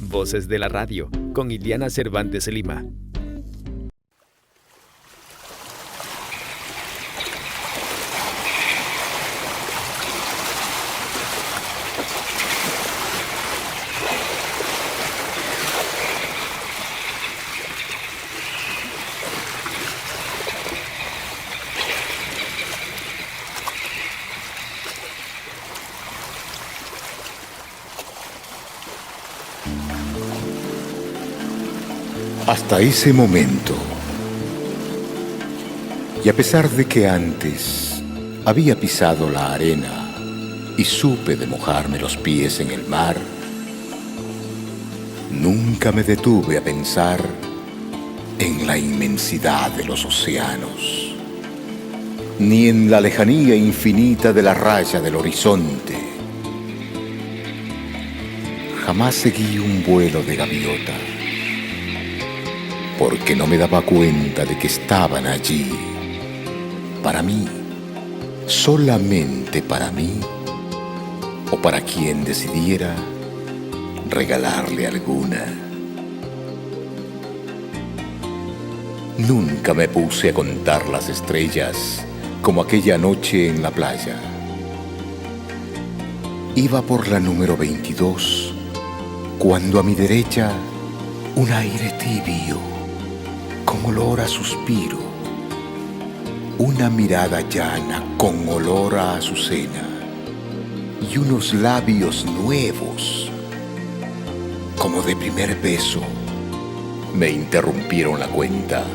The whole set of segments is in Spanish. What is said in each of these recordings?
Voces de la Radio, con Iliana Cervantes Lima. Hasta ese momento, y a pesar de que antes había pisado la arena y supe de mojarme los pies en el mar, nunca me detuve a pensar en la inmensidad de los océanos, ni en la lejanía infinita de la raya del horizonte. Jamás seguí un vuelo de gaviota, porque no me daba cuenta de que estaban allí, para mí, solamente para mí, o para quien decidiera regalarle alguna. Nunca me puse a contar las estrellas como aquella noche en la playa. Iba por la número 22, cuando a mi derecha un aire tibio, con olor a suspiro, una mirada llana con olor a azucena y unos labios nuevos, como de primer beso, me interrumpieron la cuenta.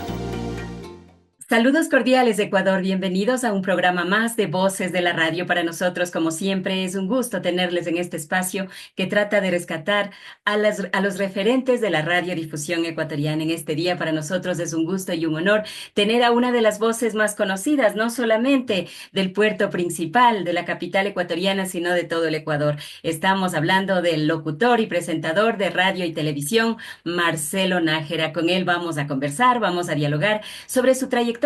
Saludos cordiales de Ecuador, bienvenidos a un programa más de Voces de la Radio. Para nosotros, como siempre, es un gusto tenerles en este espacio que trata de rescatar a los referentes de la radiodifusión ecuatoriana. En este día, para nosotros es un gusto y un honor tener a una de las voces más conocidas, no solamente del puerto principal de la capital ecuatoriana, sino de todo el Ecuador. Estamos hablando del locutor y presentador de radio y televisión, Marcelo Nájera. Con él vamos a conversar, vamos a dialogar sobre su trayectoria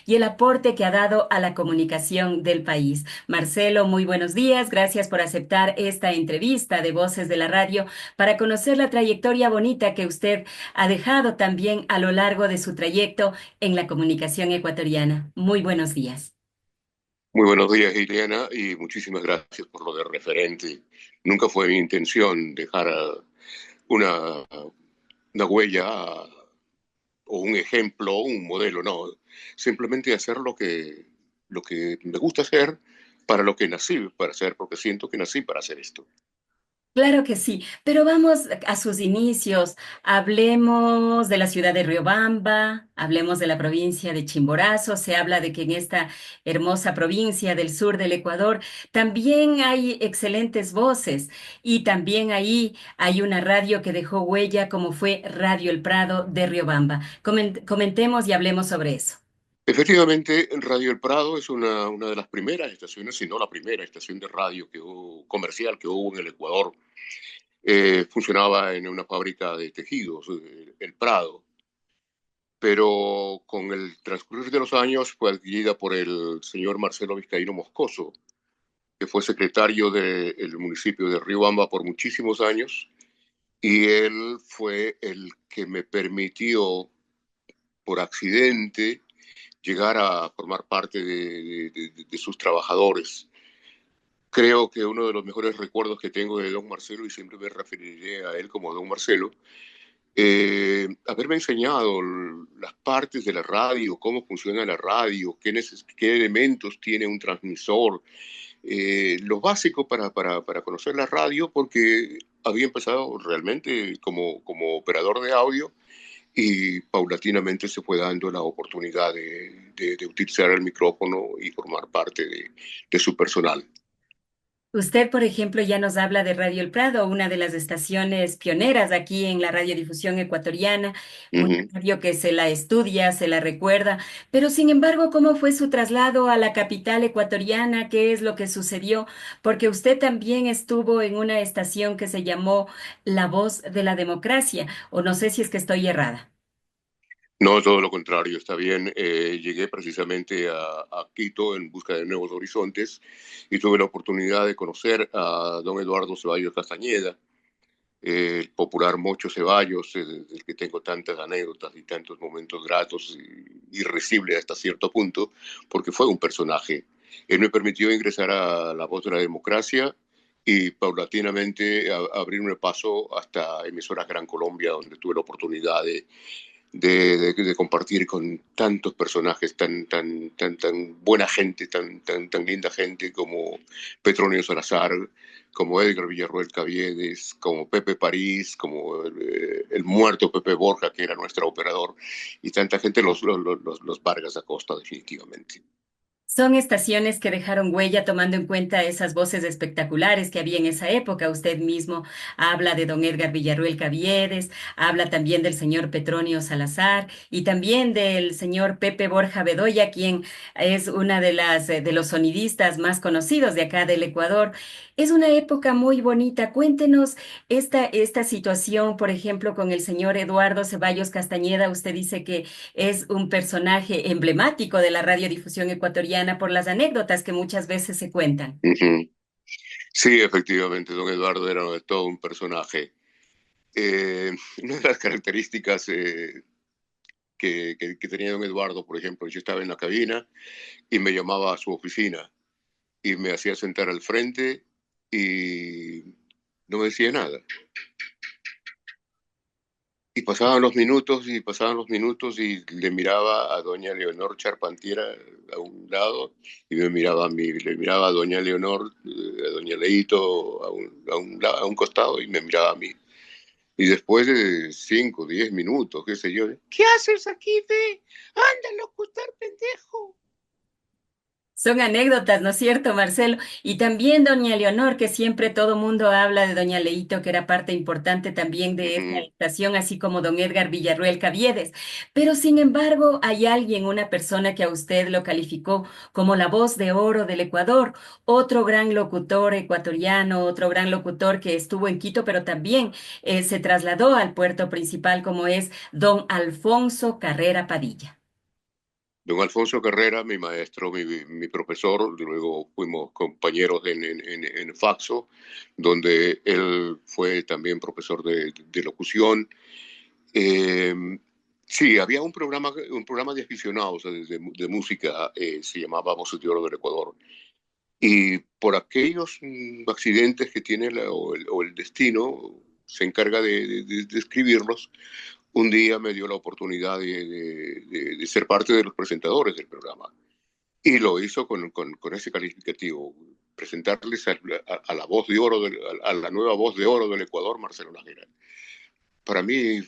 y el aporte que ha dado a la comunicación del país. Marcelo, muy buenos días. Gracias por aceptar esta entrevista de Voces de la Radio para conocer la trayectoria bonita que usted ha dejado también a lo largo de su trayecto en la comunicación ecuatoriana. Muy buenos días. Muy buenos días, Ileana, y muchísimas gracias por lo de referente. Nunca fue mi intención dejar una, una huella o un ejemplo o un modelo, no. Simplemente hacer lo que me gusta hacer, para lo que nací para hacer, porque siento que nací para hacer esto. Claro que sí, pero vamos a sus inicios. Hablemos de la ciudad de Riobamba, hablemos de la provincia de Chimborazo. Se habla de que en esta hermosa provincia del sur del Ecuador también hay excelentes voces y también ahí hay una radio que dejó huella como fue Radio El Prado de Riobamba. Comentemos y hablemos sobre eso. Efectivamente, Radio El Prado es una de las primeras estaciones, si no la primera estación de radio comercial que hubo en el Ecuador. Funcionaba en una fábrica de tejidos, El Prado, pero con el transcurrir de los años fue adquirida por el señor Marcelo Vizcaíno Moscoso, que fue secretario del municipio de Riobamba por muchísimos años, y él fue el que me permitió, por accidente, llegar a formar parte de sus trabajadores. Creo que uno de los mejores recuerdos que tengo de don Marcelo, y siempre me referiré a él como don Marcelo, haberme enseñado las partes de la radio, cómo funciona la radio, qué elementos tiene un transmisor, lo básico para conocer la radio, porque había empezado realmente como operador de audio y paulatinamente se fue dando la oportunidad de utilizar el micrófono y formar parte de su personal. Usted, por ejemplo, ya nos habla de Radio El Prado, una de las estaciones pioneras aquí en la radiodifusión ecuatoriana, una Ujú. radio que se la estudia, se la recuerda, pero sin embargo, ¿cómo fue su traslado a la capital ecuatoriana? ¿Qué es lo que sucedió? Porque usted también estuvo en una estación que se llamó La Voz de la Democracia, o no sé si es que estoy errada. No, todo lo contrario, está bien. Llegué precisamente a Quito en busca de nuevos horizontes y tuve la oportunidad de conocer a don Eduardo Ceballos Castañeda, el popular Mocho Ceballos, del que tengo tantas anécdotas y tantos momentos gratos y irrisibles hasta cierto punto, porque fue un personaje. Él me permitió ingresar a La Voz de la Democracia y paulatinamente abrirme paso hasta Emisoras Gran Colombia, donde tuve la oportunidad de compartir con tantos personajes, tan buena gente, tan linda gente como Petronio Salazar, como Edgar Villarroel Caviedes, como Pepe París, como el muerto Pepe Borja, que era nuestro operador, y tanta gente, los Vargas Acosta, definitivamente. Son estaciones que dejaron huella tomando en cuenta esas voces espectaculares que había en esa época. Usted mismo habla de don Edgar Villarruel Caviedes, habla también del señor Petronio Salazar y también del señor Pepe Borja Bedoya, quien es una de las de los sonidistas más conocidos de acá del Ecuador. Es una época muy bonita. Cuéntenos esta situación, por ejemplo, con el señor Eduardo Ceballos Castañeda. Usted dice que es un personaje emblemático de la radiodifusión ecuatoriana por las anécdotas que muchas veces se cuentan. Uh-huh. Sí, efectivamente, don Eduardo era de todo un personaje. Una de las características que tenía don Eduardo, por ejemplo, yo estaba en la cabina y me llamaba a su oficina y me hacía sentar al frente y no me decía nada. Y pasaban los minutos y le miraba a doña Leonor Charpantiera a un lado y me miraba a mí, le miraba a doña Leonor, a doña Leito a un costado y me miraba a mí. Y después de 5, 10 minutos, qué sé yo, ¿qué haces aquí, ve? Anda, locutar, pendejo. Son anécdotas, ¿no es cierto, Marcelo? Y también doña Leonor, que siempre todo mundo habla de doña Leito, que era parte importante también de esta Uh-huh. estación, así como don Edgar Villarruel Caviedes. Pero sin embargo, hay alguien, una persona que a usted lo calificó como la voz de oro del Ecuador, otro gran locutor ecuatoriano, otro gran locutor que estuvo en Quito, pero también se trasladó al puerto principal, como es don Alfonso Carrera Padilla. Don Alfonso Carrera, mi maestro, mi profesor, luego fuimos compañeros en Faxo, donde él fue también profesor de locución. Eh, sí, había un programa de aficionados de música, se llamaba Voces de Oro del Ecuador. Y por aquellos accidentes que tiene o el destino, se encarga de escribirlos. Un día me dio la oportunidad de ser parte de los presentadores del programa. Y lo hizo con ese calificativo, presentarles a la voz de oro, a la nueva voz de oro del Ecuador, Marcelo Nájera. Para mí,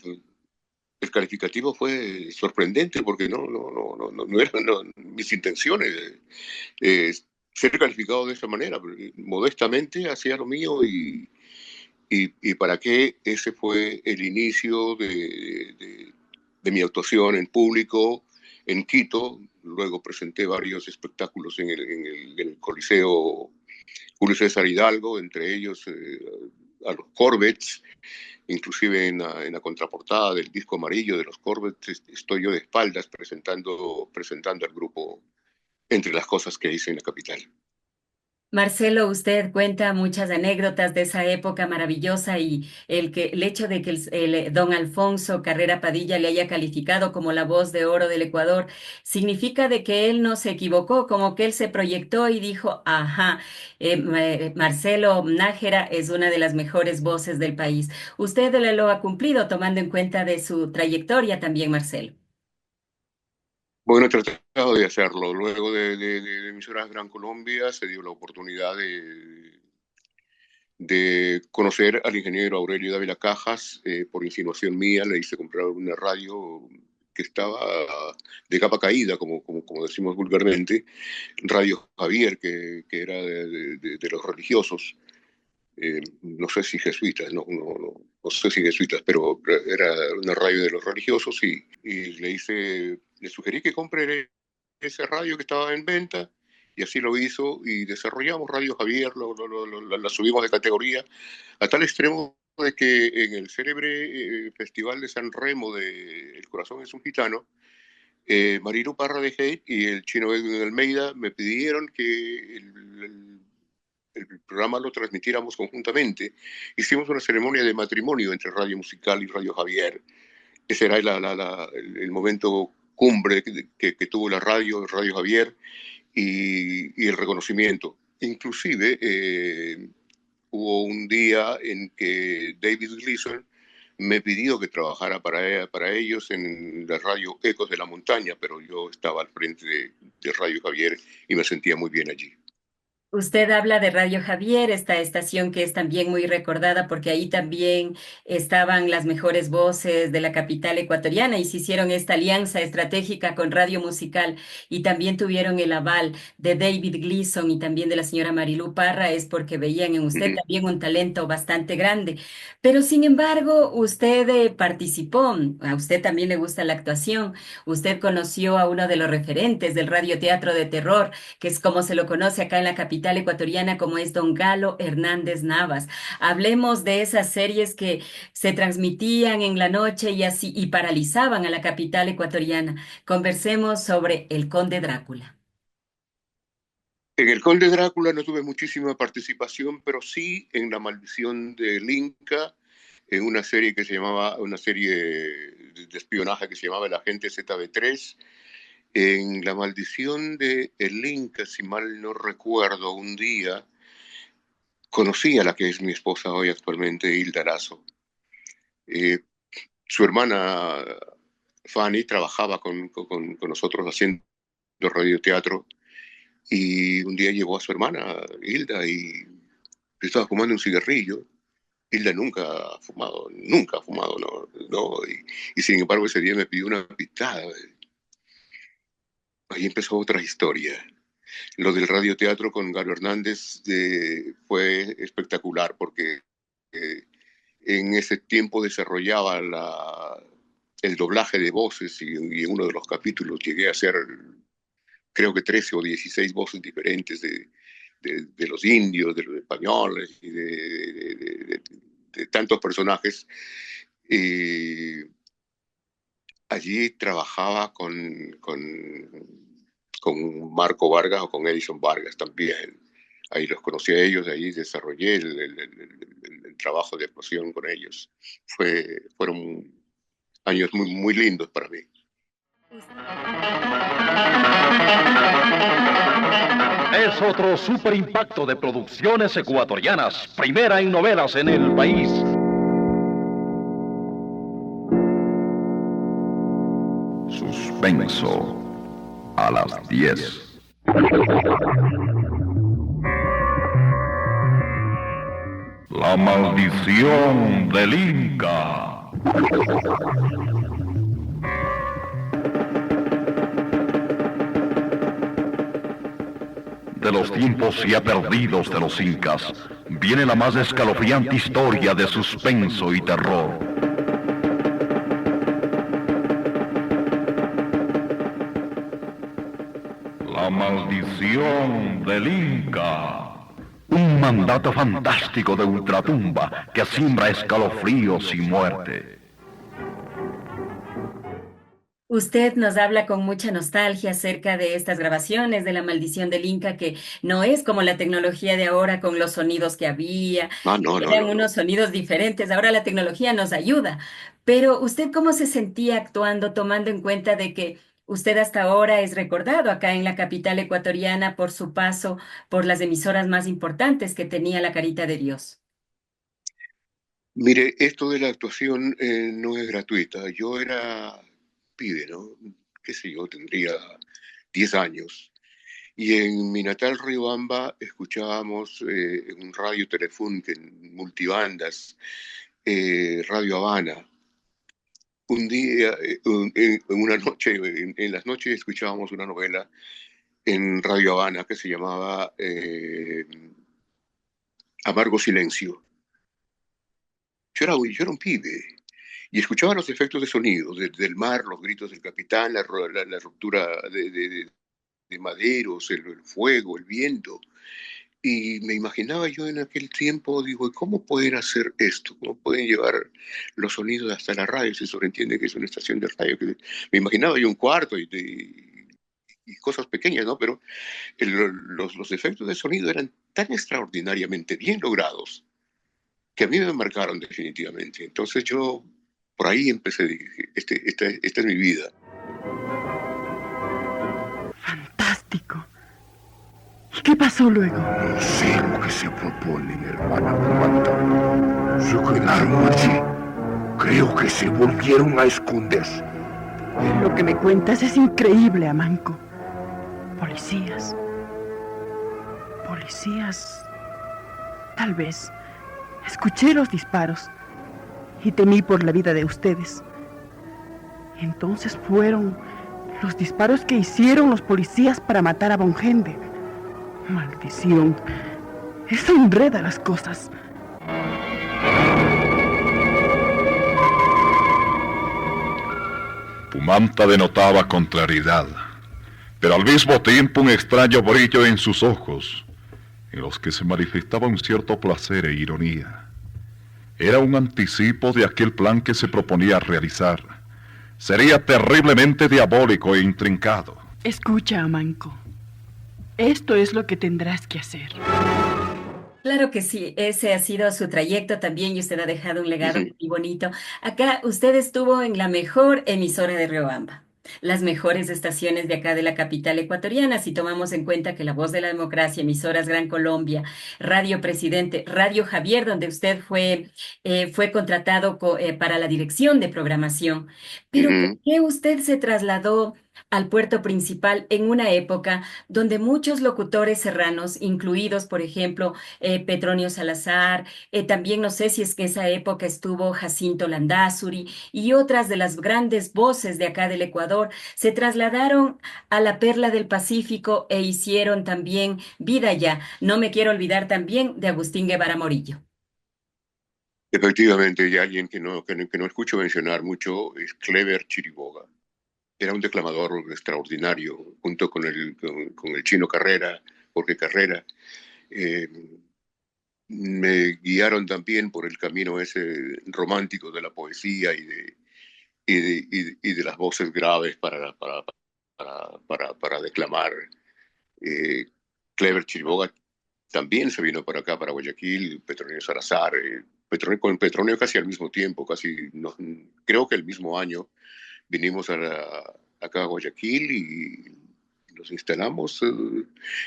el calificativo fue sorprendente porque no eran mis intenciones eh, ser calificado de esa manera. Modestamente hacía lo mío y para qué ese fue el inicio de mi actuación en público en Quito. Luego presenté varios espectáculos en el Coliseo Julio César Hidalgo, entre ellos a los Corvettes, inclusive en la contraportada del disco amarillo de los Corvettes estoy yo de espaldas presentando al grupo entre las cosas que hice en la capital. Marcelo, usted cuenta muchas anécdotas de esa época maravillosa y el hecho de que don Alfonso Carrera Padilla le haya calificado como la voz de oro del Ecuador significa de que él no se equivocó, como que él se proyectó y dijo, ajá, Marcelo Nájera es una de las mejores voces del país. Usted lo ha cumplido tomando en cuenta de su trayectoria también, Marcelo. Bueno, he tratado de hacerlo. Luego de Emisoras Gran Colombia se dio la oportunidad de conocer al ingeniero Aurelio Dávila Cajas. Por insinuación mía le hice comprar una radio que estaba de capa caída, como decimos vulgarmente, Radio Javier, que era de los religiosos. No sé si jesuitas, no sé si jesuitas, pero era una radio de los religiosos y le sugerí que compre ese radio que estaba en venta y así lo hizo y desarrollamos Radio Javier, la subimos de categoría a tal extremo de que en el célebre Festival de San Remo de El Corazón es un Gitano, Marilu Parra de Hate y el chino Edwin Almeida me pidieron que el programa lo transmitiéramos conjuntamente, hicimos una ceremonia de matrimonio entre Radio Musical y Radio Javier. Ese era el momento cumbre que tuvo la radio, Radio Javier, y el reconocimiento. Inclusive hubo un día en que David Gleason me pidió que trabajara para ellos en la radio Ecos de la Montaña, pero yo estaba al frente de Radio Javier y me sentía muy bien allí. Usted habla de Radio Javier, esta estación que es también muy recordada porque ahí también estaban las mejores voces de la capital ecuatoriana y se hicieron esta alianza estratégica con Radio Musical y también tuvieron el aval de David Gleason y también de la señora Marilu Parra, es porque veían en usted también un talento bastante grande. Pero sin embargo, usted participó, a usted también le gusta la actuación, usted conoció a uno de los referentes del radioteatro de terror, que es como se lo conoce acá en la capital ecuatoriana, como es Don Galo Hernández Navas. Hablemos de esas series que se transmitían en la noche y así y paralizaban a la capital ecuatoriana. Conversemos sobre El Conde Drácula. En El Conde Drácula no tuve muchísima participación, pero sí en La Maldición del Inca, en una serie de espionaje que se llamaba El Agente ZB3. En La Maldición de El Inca, si mal no recuerdo, un día conocí a la que es mi esposa hoy actualmente, Hilda Lazo. Su hermana Fanny trabajaba con nosotros haciendo radioteatro y un día llevó a su hermana Hilda y estaba fumando un cigarrillo. Hilda nunca ha fumado, no, y sin embargo ese día me pidió una pitada. Ahí empezó otra historia. Lo del radioteatro con Galo Hernández fue espectacular porque en ese tiempo desarrollaba el doblaje de voces y en uno de los capítulos llegué a hacer creo que 13 o 16 voces diferentes de los indios, de los españoles y de tantos personajes. Allí trabajaba con Marco Vargas o con Edison Vargas también. Ahí los conocí a ellos, ahí desarrollé el trabajo de actuación con ellos. Fueron años muy, muy lindos para mí. Es otro super impacto de producciones ecuatorianas, primera en novelas en el país. Suspenso a las 10. La maldición del Inca. De los tiempos ya perdidos de los incas, viene la más escalofriante historia de suspenso y terror. La maldición del Inca. Un mandato fantástico de ultratumba que siembra escalofríos y muerte. Usted nos habla con mucha nostalgia acerca de estas grabaciones de La Maldición del Inca, que no es como la tecnología de ahora con los sonidos que había. Eran unos sonidos diferentes. Ahora la tecnología nos ayuda. Pero ¿usted cómo se sentía actuando, tomando en cuenta de que usted hasta ahora es recordado acá en la capital ecuatoriana por su paso por las emisoras más importantes que tenía la Carita de Dios? Mire, esto de la actuación no es gratuita. Yo era pibe, ¿no? Qué sé yo, tendría 10 años. Y en mi natal Riobamba escuchábamos en un radio telefónico, en multibandas, Radio Habana. Un día, en una noche, en las noches escuchábamos una novela en Radio Habana que se llamaba Amargo Silencio. Yo era un pibe y escuchaba los efectos de sonido del mar, los gritos del capitán, la ruptura de maderos, el fuego, el viento. Y me imaginaba yo en aquel tiempo, digo, ¿cómo pueden hacer esto? ¿Cómo pueden llevar los sonidos hasta la radio? Se sobreentiende que es una estación de radio. Me imaginaba yo un cuarto y cosas pequeñas, ¿no? Pero los efectos de sonido eran tan extraordinariamente bien logrados que a mí me marcaron definitivamente. Entonces yo por ahí empecé, dije, esta es mi vida. Fantástico. ¿Y qué pasó luego? No sé lo que se proponen, hermana Pumanta. Se quedaron allí. Creo que se volvieron a esconderse. Lo que me cuentas es increíble, Amanco. Policías. Tal vez. Escuché los disparos y temí por la vida de ustedes. Entonces fueron los disparos que hicieron los policías para matar a Von Hende. Maldición. Eso enreda las cosas. Pumanta denotaba con claridad, pero al mismo tiempo un extraño brillo en sus ojos, en los que se manifestaba un cierto placer e ironía. Era un anticipo de aquel plan que se proponía realizar. Sería terriblemente diabólico e intrincado. Escucha, Amanco. Esto es lo que tendrás que hacer. Claro que sí, ese ha sido su trayecto también y usted ha dejado un legado muy bonito. Acá usted estuvo en la mejor emisora de Riobamba, las mejores estaciones de acá de la capital ecuatoriana, si tomamos en cuenta que La Voz de la Democracia, emisoras Gran Colombia, Radio Presidente, Radio Javier, donde usted fue contratado para la dirección de programación. Pero ¿por qué usted se trasladó al puerto principal en una época donde muchos locutores serranos, incluidos, por ejemplo, Petronio Salazar, también no sé si es que esa época estuvo Jacinto Landázuri y otras de las grandes voces de acá del Ecuador, se trasladaron a la Perla del Pacífico e hicieron también vida allá? No me quiero olvidar también de Agustín Guevara Morillo. Efectivamente, y alguien que no escucho mencionar mucho es Clever Chiriboga. Era un declamador extraordinario, junto con el chino Carrera, Jorge Carrera. Me guiaron también por el camino ese romántico de la poesía y de las voces graves para declamar. Clever Chiriboga también se vino para acá, para Guayaquil, Petronio Salazar, con Petronio casi al mismo tiempo, creo que el mismo año. Vinimos acá a Guayaquil y nos instalamos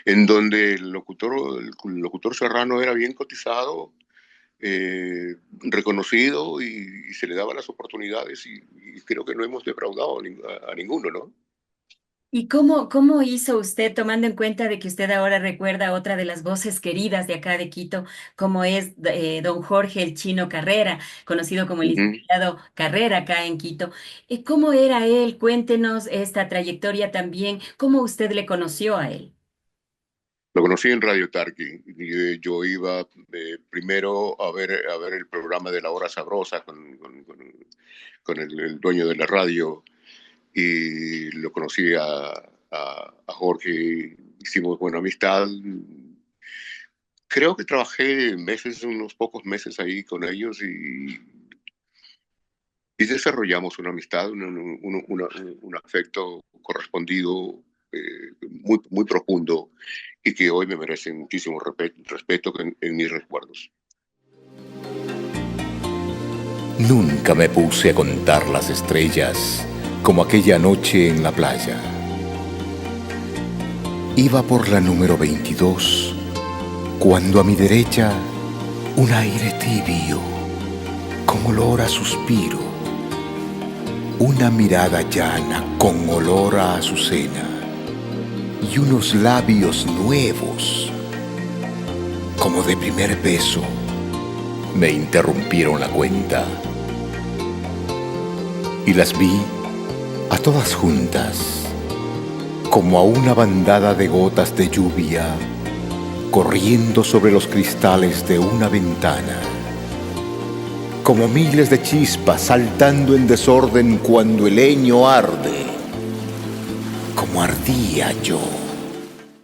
en donde el locutor serrano era bien cotizado, reconocido y se le daban las oportunidades y creo que no hemos defraudado a ninguno, ¿no? ¿Y cómo hizo usted, tomando en cuenta de que usted ahora recuerda otra de las voces queridas de acá de Quito, como es don Jorge el Chino Carrera, conocido como el licenciado Carrera acá en Quito? ¿Cómo era él? Cuéntenos esta trayectoria también. ¿Cómo usted le conoció a él? Lo conocí en Radio Tarqui. Yo iba primero a ver el programa de La Hora Sabrosa con el dueño de la radio. Y lo conocí a Jorge, hicimos buena amistad. Creo que trabajé unos pocos meses ahí con ellos y desarrollamos una amistad, un afecto correspondido muy, muy profundo y que hoy me merece muchísimo respeto en mis recuerdos. Nunca me puse a contar las estrellas como aquella noche en la playa. Iba por la número 22, cuando a mi derecha un aire tibio, con olor a suspiro, una mirada llana con olor a azucena y unos labios nuevos, como de primer beso, me interrumpieron la cuenta. Y las vi a todas juntas, como a una bandada de gotas de lluvia corriendo sobre los cristales de una ventana, como miles de chispas saltando en desorden cuando el leño arde, como ardía yo.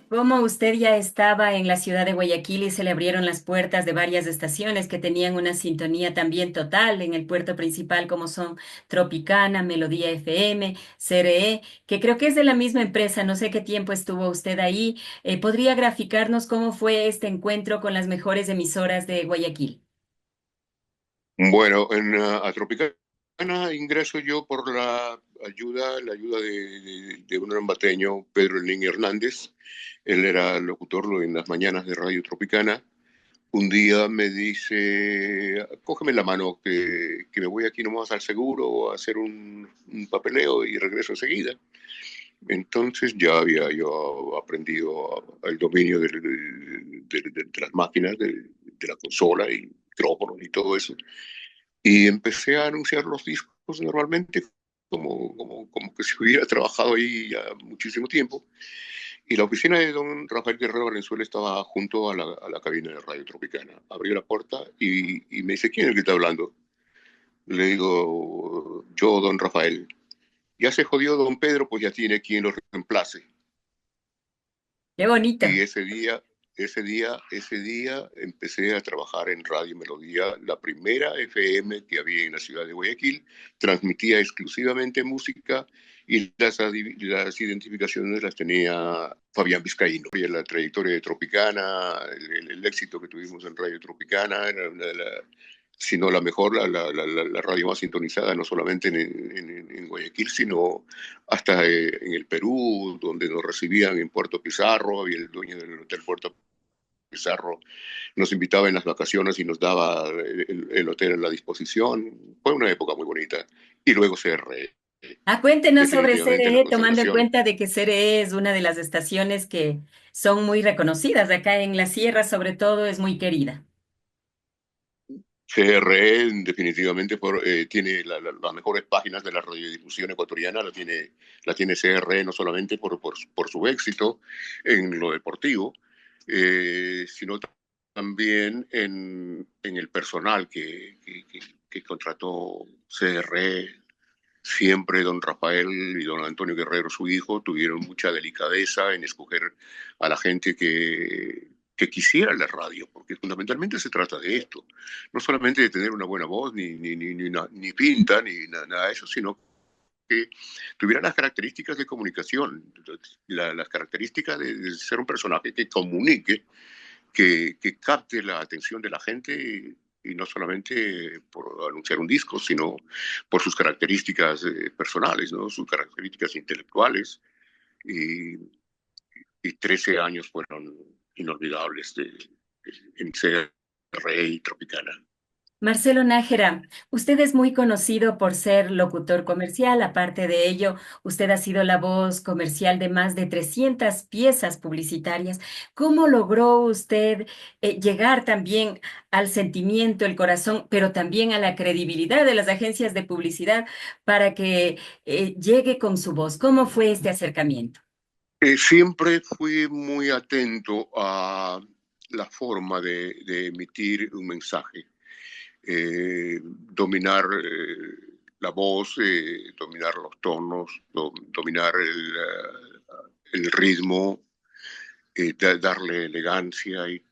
Como usted ya estaba en la ciudad de Guayaquil y se le abrieron las puertas de varias estaciones que tenían una sintonía también total en el puerto principal, como son Tropicana, Melodía FM, CRE, que creo que es de la misma empresa. No sé qué tiempo estuvo usted ahí. ¿Podría graficarnos cómo fue este encuentro con las mejores emisoras de Guayaquil? Bueno, a Tropicana ingreso yo por la ayuda de un ambateño, Pedro Elín Hernández. Él era locutor en las mañanas de Radio Tropicana. Un día me dice, cógeme la mano que me voy aquí nomás al seguro a hacer un papeleo y regreso enseguida. Entonces ya había yo aprendido el dominio de las máquinas, de la consola y micrófonos y todo eso. Y empecé a anunciar los discos normalmente, como que si hubiera trabajado ahí ya muchísimo tiempo. Y la oficina de don Rafael Guerrero Valenzuela estaba junto a la cabina de Radio Tropicana. Abrí la puerta y me dice, ¿quién es el que está hablando? Le digo, yo, don Rafael. Ya se jodió don Pedro, pues ya tiene quien lo reemplace. Qué bonito. Y ese día empecé a trabajar en Radio Melodía, la primera FM que había en la ciudad de Guayaquil. Transmitía exclusivamente música y las identificaciones las tenía Fabián Vizcaíno. Y la trayectoria de Tropicana, el éxito que tuvimos en Radio Tropicana, era una de las, si no la mejor, la radio más sintonizada, no solamente en Guayaquil, sino hasta en el Perú, donde nos recibían en Puerto Pizarro, y el dueño del Hotel Puerto Pizarro nos invitaba en las vacaciones y nos daba el hotel a la disposición. Fue una época muy bonita. Y luego CRE, Cuéntenos sobre definitivamente la CRE, tomando en concentración. cuenta de que CRE es una de las estaciones que son muy reconocidas. Acá en la sierra, sobre todo, es muy querida. CRE definitivamente tiene las mejores páginas de la radiodifusión ecuatoriana, la tiene CRE no solamente por su éxito en lo deportivo, sino también en el personal que contrató CRE. Siempre don Rafael y don Antonio Guerrero, su hijo, tuvieron mucha delicadeza en escoger a la gente que quisiera la radio, porque fundamentalmente se trata de esto. No solamente de tener una buena voz, ni pinta, nada de eso, sino que tuviera las características de comunicación, las características de ser un personaje que comunique, que capte la atención de la gente y no solamente por anunciar un disco, sino por sus características personales, ¿no? Sus características intelectuales. Y, y 13 años fueron inolvidables en ser rey tropicana. Marcelo Nájera, usted es muy conocido por ser locutor comercial. Aparte de ello, usted ha sido la voz comercial de más de 300 piezas publicitarias. ¿Cómo logró usted llegar también al sentimiento, el corazón, pero también a la credibilidad de las agencias de publicidad para que llegue con su voz? ¿Cómo fue este acercamiento? Siempre fui muy atento a la forma de emitir un mensaje. Dominar la voz, dominar los tonos, dominar el ritmo, darle elegancia. Y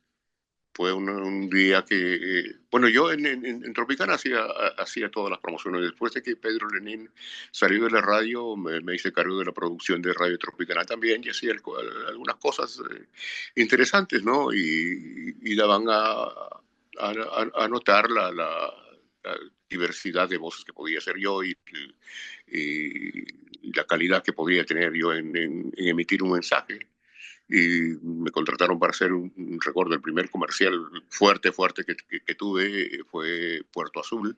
fue un día que, bueno, yo en Tropicana hacía todas las promociones. Después de que Pedro Lenín salió de la radio, me hice cargo de la producción de Radio Tropicana también y hacía algunas cosas interesantes, ¿no? Y daban a notar la diversidad de voces que podía hacer yo y la calidad que podía tener yo en emitir un mensaje. Y me contrataron para hacer recuerdo, el primer comercial fuerte que tuve fue Puerto Azul.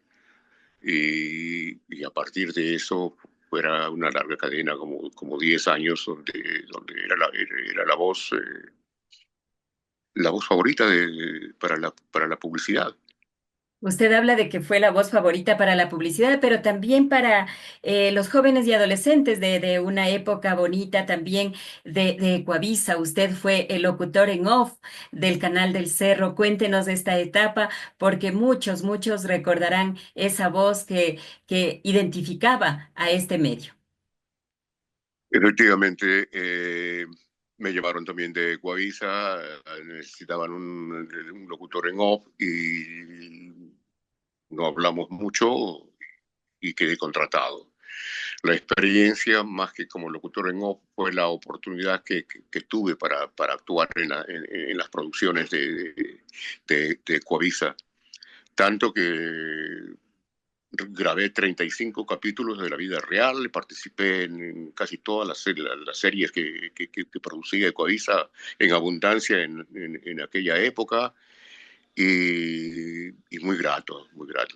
Y a partir de eso fuera una larga cadena, como 10 años, donde era la voz favorita para la publicidad. Usted habla de que fue la voz favorita para la publicidad, pero también para los jóvenes y adolescentes de una época bonita también de Ecuavisa. Usted fue el locutor en off del Canal del Cerro. Cuéntenos de esta etapa, porque muchos recordarán esa voz que identificaba a este medio. Efectivamente, Me llevaron también de Coavisa, necesitaban un locutor en off y no hablamos mucho y quedé contratado. La experiencia, más que como locutor en off, fue la oportunidad que tuve para actuar en las producciones de Coavisa. Tanto que grabé 35 capítulos de la vida real, participé en casi todas las series que producía Coavisa en abundancia en aquella época. Y muy grato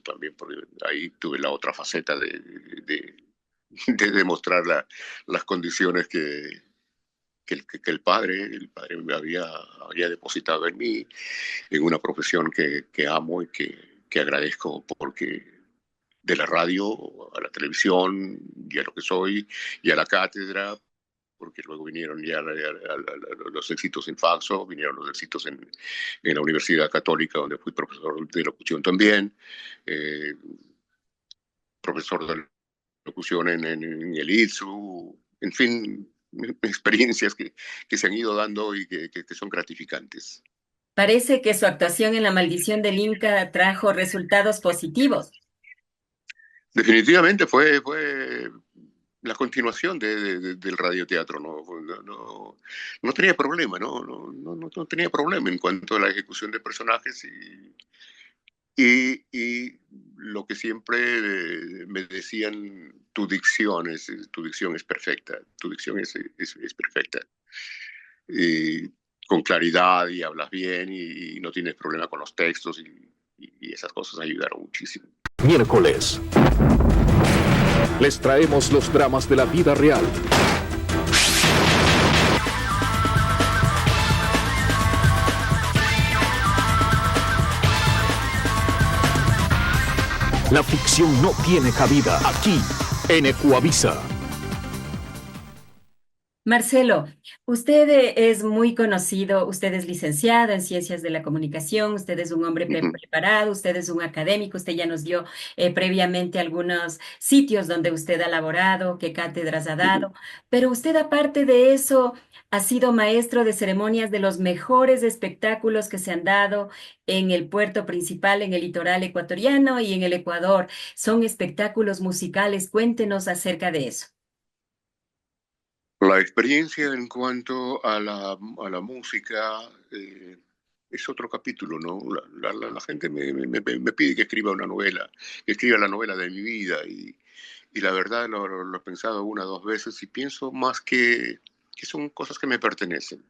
también, porque ahí tuve la otra faceta de demostrar las condiciones que el padre me había depositado en mí, en una profesión que amo y que agradezco, porque de la radio a la televisión y a lo que soy y a la cátedra, porque luego vinieron ya los éxitos en Faxo, vinieron los éxitos en la Universidad Católica, donde fui profesor de locución también, eh, profesor de locución en el ITSU, en fin, experiencias que se han ido dando y que son gratificantes. Parece que su actuación en La Maldición del Inca trajo resultados positivos. Definitivamente fue la continuación del radioteatro, ¿no? No tenía problema, no tenía problema en cuanto a la ejecución de personajes y lo que siempre me decían, tu dicción es perfecta, tu dicción es perfecta. Y con claridad y hablas bien y no tienes problema con los textos y esas cosas ayudaron muchísimo. Miércoles. Les traemos los dramas de la vida real. La ficción no tiene cabida aquí, en Ecuavisa. Marcelo, usted es muy conocido, usted es licenciado en Ciencias de la Comunicación, usted es un hombre preparado, usted es un académico, usted ya nos dio previamente algunos sitios donde usted ha laborado, qué cátedras ha dado, pero usted aparte de eso ha sido maestro de ceremonias de los mejores espectáculos que se han dado en el puerto principal, en el litoral ecuatoriano y en el Ecuador. Son espectáculos musicales, cuéntenos acerca de eso. La experiencia en cuanto a la música es otro capítulo, ¿no? La gente me pide que escriba una novela, que escriba la novela de mi vida y la verdad lo he pensado una o dos veces y pienso más que son cosas que me pertenecen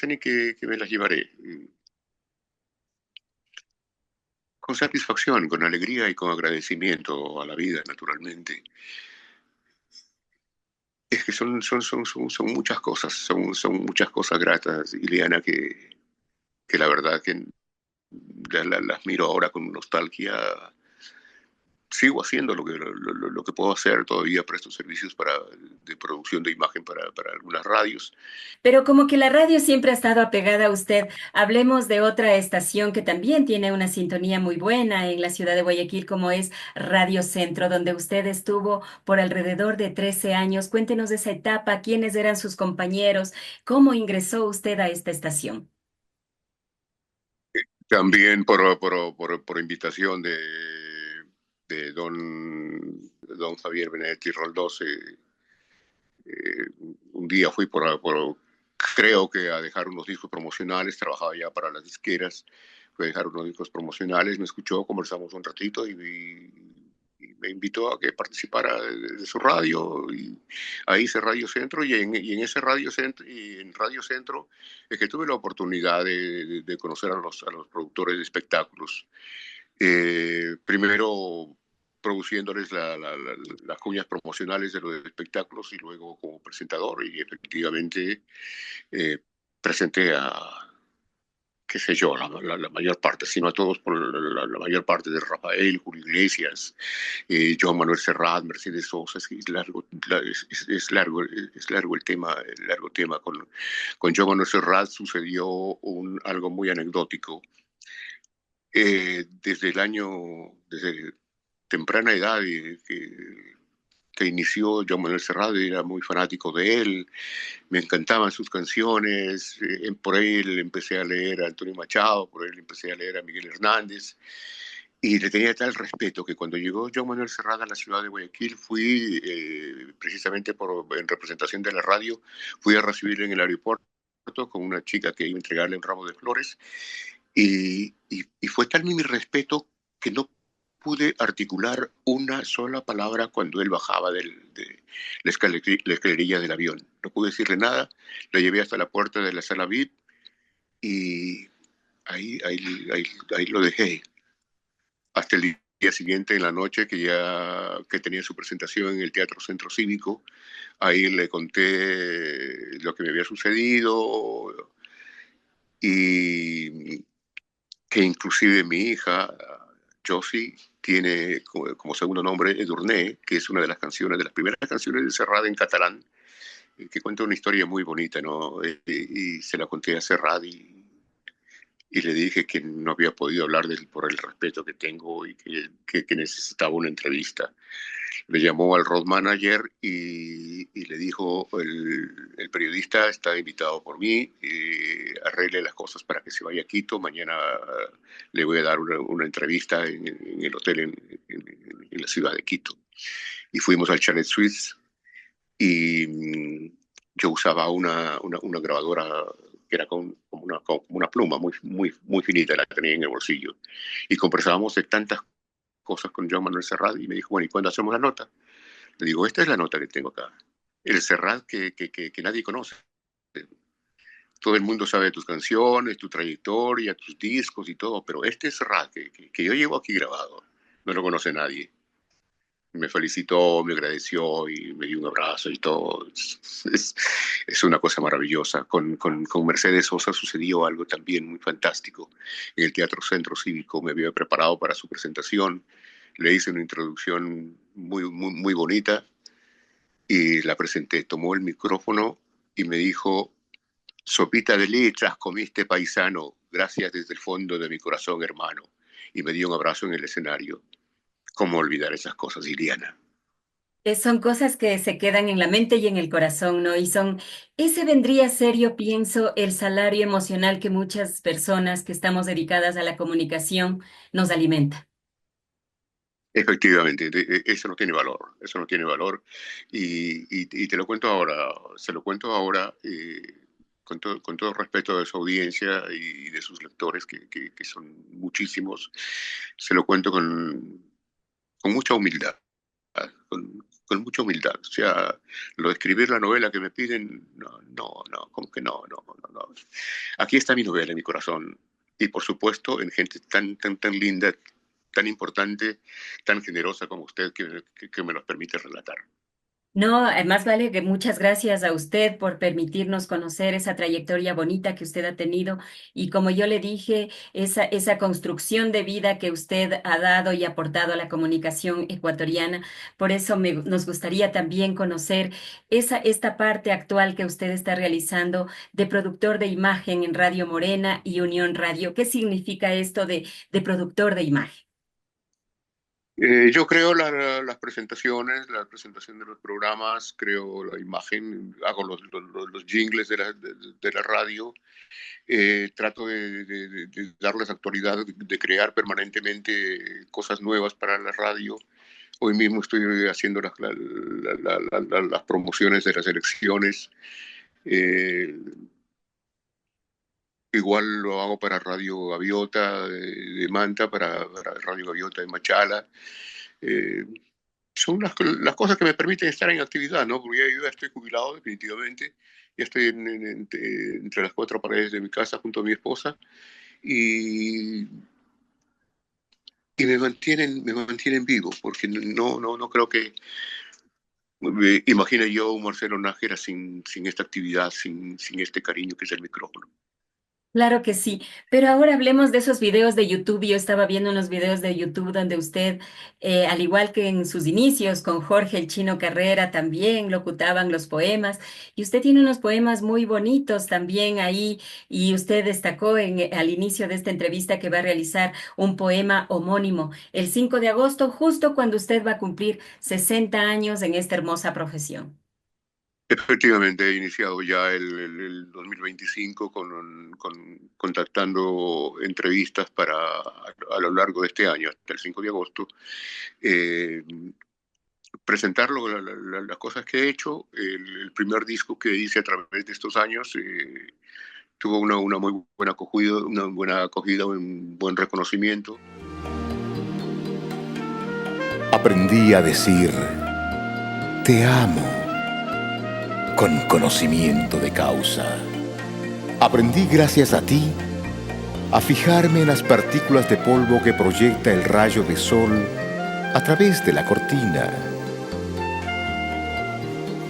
y que me las llevaré con satisfacción, con alegría y con agradecimiento a la vida, naturalmente. Es que son son muchas cosas gratas, Ileana, que la verdad que las miro ahora con nostalgia. Sigo haciendo lo que puedo hacer, todavía presto servicios de producción de imagen para algunas radios. Pero como que la radio siempre ha estado apegada a usted, hablemos de otra estación que también tiene una sintonía muy buena en la ciudad de Guayaquil, como es Radio Centro, donde usted estuvo por alrededor de 13 años. Cuéntenos de esa etapa, quiénes eran sus compañeros, cómo ingresó usted a esta estación. También por invitación de don Javier Benedetti Roldós. Un día fui creo que a dejar unos discos promocionales, trabajaba ya para las disqueras, fui a dejar unos discos promocionales, me escuchó, conversamos un ratito y me invitó a que participara de su radio y ahí hice Radio Centro y en ese Radio Centro y en Radio Centro es que tuve la oportunidad de conocer a los productores de espectáculos. Primero produciéndoles las cuñas promocionales de los espectáculos y luego como presentador y efectivamente presenté qué sé yo, la mayor parte, sino a todos, por la mayor parte de Rafael, Julio Iglesias, Joan Manuel Serrat, Mercedes Sosa. Es largo, el largo tema. Con Joan Manuel Serrat sucedió algo muy anecdótico. Desde temprana edad, que inició Joan Manuel Serrat, era muy fanático de él, me encantaban sus canciones, por él empecé a leer a Antonio Machado, por él empecé a leer a Miguel Hernández, y le tenía tal respeto que cuando llegó Joan Manuel Serrat a la ciudad de Guayaquil, fui precisamente en representación de la radio, fui a recibirle en el aeropuerto con una chica que iba a entregarle un ramo de flores, y fue tal mi respeto que no pude articular una sola palabra cuando él bajaba de la escalerilla del avión. No pude decirle nada, lo llevé hasta la puerta de la sala VIP y ahí lo dejé. Hasta el día siguiente, en la noche, que tenía su presentación en el Teatro Centro Cívico, ahí le conté lo que me había sucedido y que inclusive mi hija, Josie, tiene como segundo nombre Edurne, que es una de las primeras canciones de Serrat en catalán, que cuenta una historia muy bonita, ¿no? Y se la conté a Serrat y le dije que no había podido hablar de él por el respeto que tengo y que necesitaba una entrevista. Le llamó al road manager y le dijo, el periodista está invitado por mí, arregle las cosas para que se vaya a Quito, mañana le voy a dar una entrevista en el hotel en la ciudad de Quito. Y fuimos al Chalet Suisse y yo usaba una grabadora que era como una pluma muy finita, la tenía en el bolsillo. Y conversábamos de tantas cosas con Joan Manuel Serrat y me dijo, bueno, ¿y cuándo hacemos la nota? Le digo, esta es la nota que tengo acá. El Serrat que nadie conoce. Todo el mundo sabe de tus canciones, tu trayectoria, tus discos y todo, pero este Serrat que yo llevo aquí grabado, no lo conoce nadie. Me felicitó, me agradeció y me dio un abrazo y todo. Es una cosa maravillosa. Con Mercedes Sosa sucedió algo también muy fantástico. En el Teatro Centro Cívico me había preparado para su presentación. Le hice una introducción muy bonita y la presenté. Tomó el micrófono y me dijo, sopita de letras comiste paisano, gracias desde el fondo de mi corazón, hermano. Y me dio un abrazo en el escenario. ¿Cómo olvidar esas cosas, Iliana? Son cosas que se quedan en la mente y en el corazón, ¿no? Ese vendría a ser, yo pienso, el salario emocional que muchas personas que estamos dedicadas a la comunicación nos alimenta. Efectivamente, eso no tiene valor, eso no tiene valor. Y te lo cuento ahora, se lo cuento ahora con todo respeto de su audiencia y de sus lectores, que son muchísimos, se lo cuento con mucha humildad, con mucha humildad. O sea, lo de escribir la novela que me piden, no, como que no. Aquí está mi novela en mi corazón. Y por supuesto, en gente tan linda, tan importante, tan generosa como usted que me los permite relatar. No, más vale que muchas gracias a usted por permitirnos conocer esa trayectoria bonita que usted ha tenido y como yo le dije, esa construcción de vida que usted ha dado y aportado a la comunicación ecuatoriana. Por eso nos gustaría también conocer esta parte actual que usted está realizando de productor de imagen en Radio Morena y Unión Radio. ¿Qué significa esto de productor de imagen? Yo creo las presentaciones, la presentación de los programas, creo la imagen, hago los jingles de la radio, trato de darles actualidad, de crear permanentemente cosas nuevas para la radio. Hoy mismo estoy haciendo las promociones de las elecciones. Igual lo hago para Radio Gaviota de Manta, para Radio Gaviota de Machala. Son las cosas que me permiten estar en actividad, ¿no? Porque yo ya estoy jubilado definitivamente, ya estoy entre las cuatro paredes de mi casa junto a mi esposa y me mantienen vivo, porque no creo que imagine yo un Marcelo Nájera sin esta actividad, sin este cariño que es el micrófono. Claro que sí, pero ahora hablemos de esos videos de YouTube. Yo estaba viendo unos videos de YouTube donde usted, al igual que en sus inicios con Jorge el Chino Carrera, también locutaban los poemas y usted tiene unos poemas muy bonitos también ahí y usted destacó al inicio de esta entrevista que va a realizar un poema homónimo el 5 de agosto, justo cuando usted va a cumplir 60 años en esta hermosa profesión. Efectivamente, he iniciado ya el 2025 contactando entrevistas para a lo largo de este año, hasta el 5 de agosto, eh, presentarlo, las cosas que he hecho. El primer disco que hice a través de estos años tuvo una muy buena acogida, un buen reconocimiento. Aprendí a decir, te amo, con conocimiento de causa. Aprendí gracias a ti a fijarme en las partículas de polvo que proyecta el rayo de sol a través de la cortina.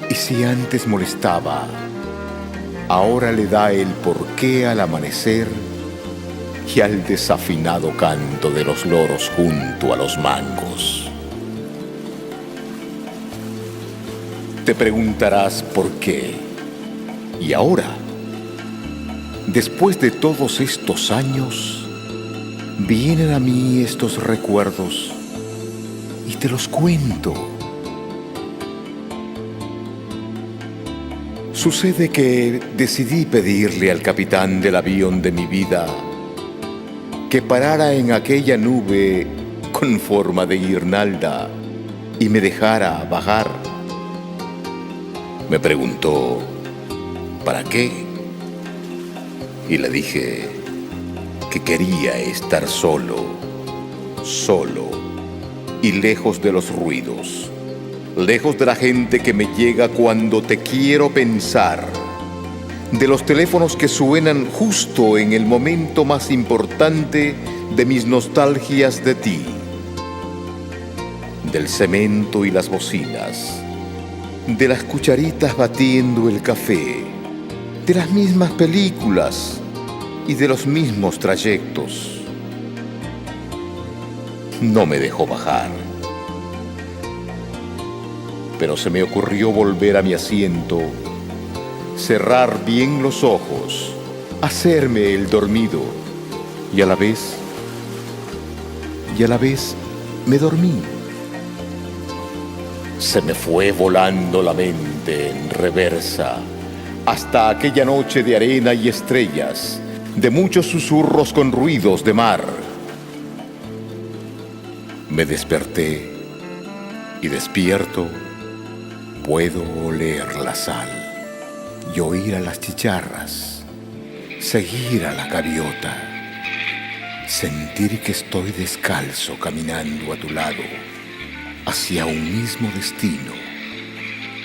Y si antes molestaba, ahora le da el porqué al amanecer y al desafinado canto de los loros junto a los mangos. Te preguntarás por qué. Y ahora, después de todos estos años, vienen a mí estos recuerdos y te los cuento. Sucede que decidí pedirle al capitán del avión de mi vida que parara en aquella nube con forma de guirnalda y me dejara bajar. Me preguntó, ¿para qué? Y le dije que quería estar solo y lejos de los ruidos, lejos de la gente que me llega cuando te quiero pensar, de los teléfonos que suenan justo en el momento más importante de mis nostalgias de ti, del cemento y las bocinas, de las cucharitas batiendo el café, de las mismas películas y de los mismos trayectos. No me dejó bajar, pero se me ocurrió volver a mi asiento, cerrar bien los ojos, hacerme el dormido y a la vez me dormí. Se me fue volando la mente en reversa hasta aquella noche de arena y estrellas, de muchos susurros con ruidos de mar. Me desperté y despierto puedo oler la sal y oír a las chicharras, seguir a la gaviota, sentir que estoy descalzo caminando a tu lado hacia un mismo destino,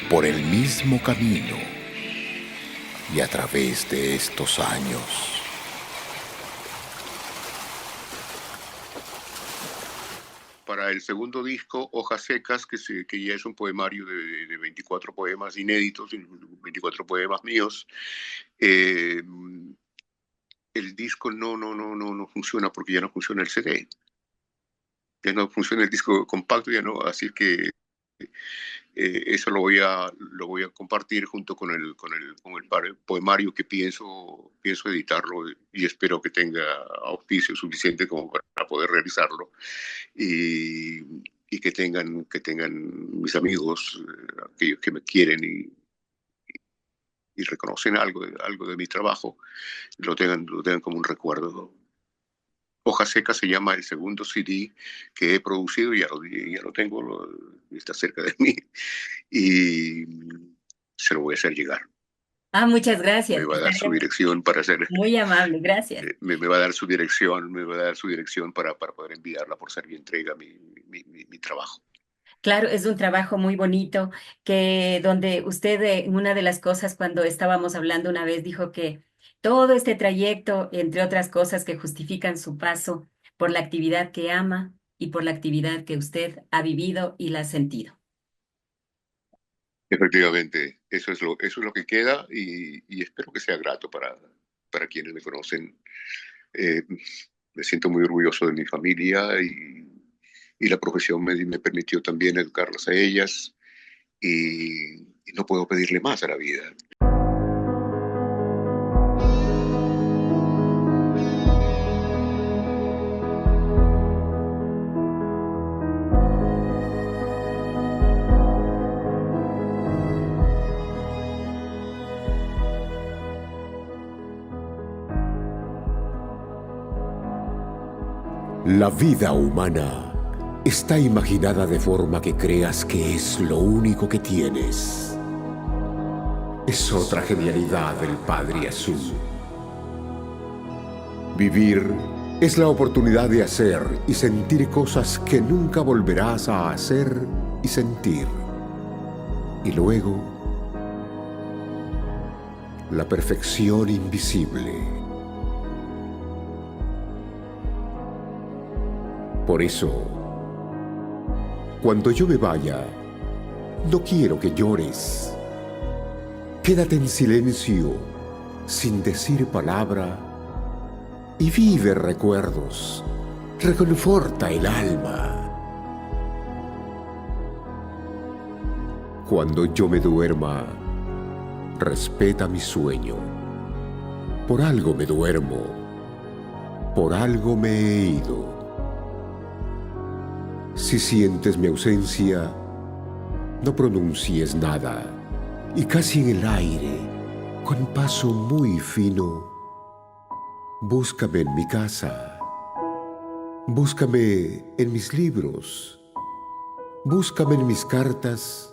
por el mismo camino y a través de estos años. Para el segundo disco, Hojas Secas, que ya es un poemario de 24 poemas inéditos, 24 poemas míos, el disco no funciona porque ya no funciona el CD. Ya no funciona el disco compacto, ya no, así que eso lo voy a compartir junto con el poemario que pienso editarlo y espero que tenga auspicio suficiente como para poder realizarlo y que tengan mis amigos, aquellos que me quieren y reconocen algo de mi trabajo, lo tengan como un recuerdo. Hojas Secas se llama el segundo CD que he producido, ya lo tengo, está cerca de mí y se lo voy a hacer llegar. Ah, muchas gracias. Me va a dar su dirección para hacer. Muy amable, gracias. Me va a dar su dirección, para poder enviarla por ser mi entrega, mi trabajo. Claro, es un trabajo muy bonito que donde usted, una de las cosas cuando estábamos hablando una vez, dijo que todo este trayecto, entre otras cosas que justifican su paso por la actividad que ama y por la actividad que usted ha vivido y la ha sentido. Efectivamente, eso es lo que queda y espero que sea grato para quienes me conocen, eh, me siento muy orgulloso de mi familia y la profesión me permitió también educarlas a ellas y no puedo pedirle más a la vida. La vida humana está imaginada de forma que creas que es lo único que tienes. Es otra genialidad del Padre Azul. Vivir es la oportunidad de hacer y sentir cosas que nunca volverás a hacer y sentir. Y luego, la perfección invisible. Por eso, cuando yo me vaya, no quiero que llores. Quédate en silencio, sin decir palabra, y vive recuerdos. Reconforta el alma. Cuando yo me duerma, respeta mi sueño. Por algo me duermo, por algo me he ido. Si sientes mi ausencia, no pronuncies nada, y casi en el aire, con paso muy fino, búscame en mi casa, búscame en mis libros, búscame en mis cartas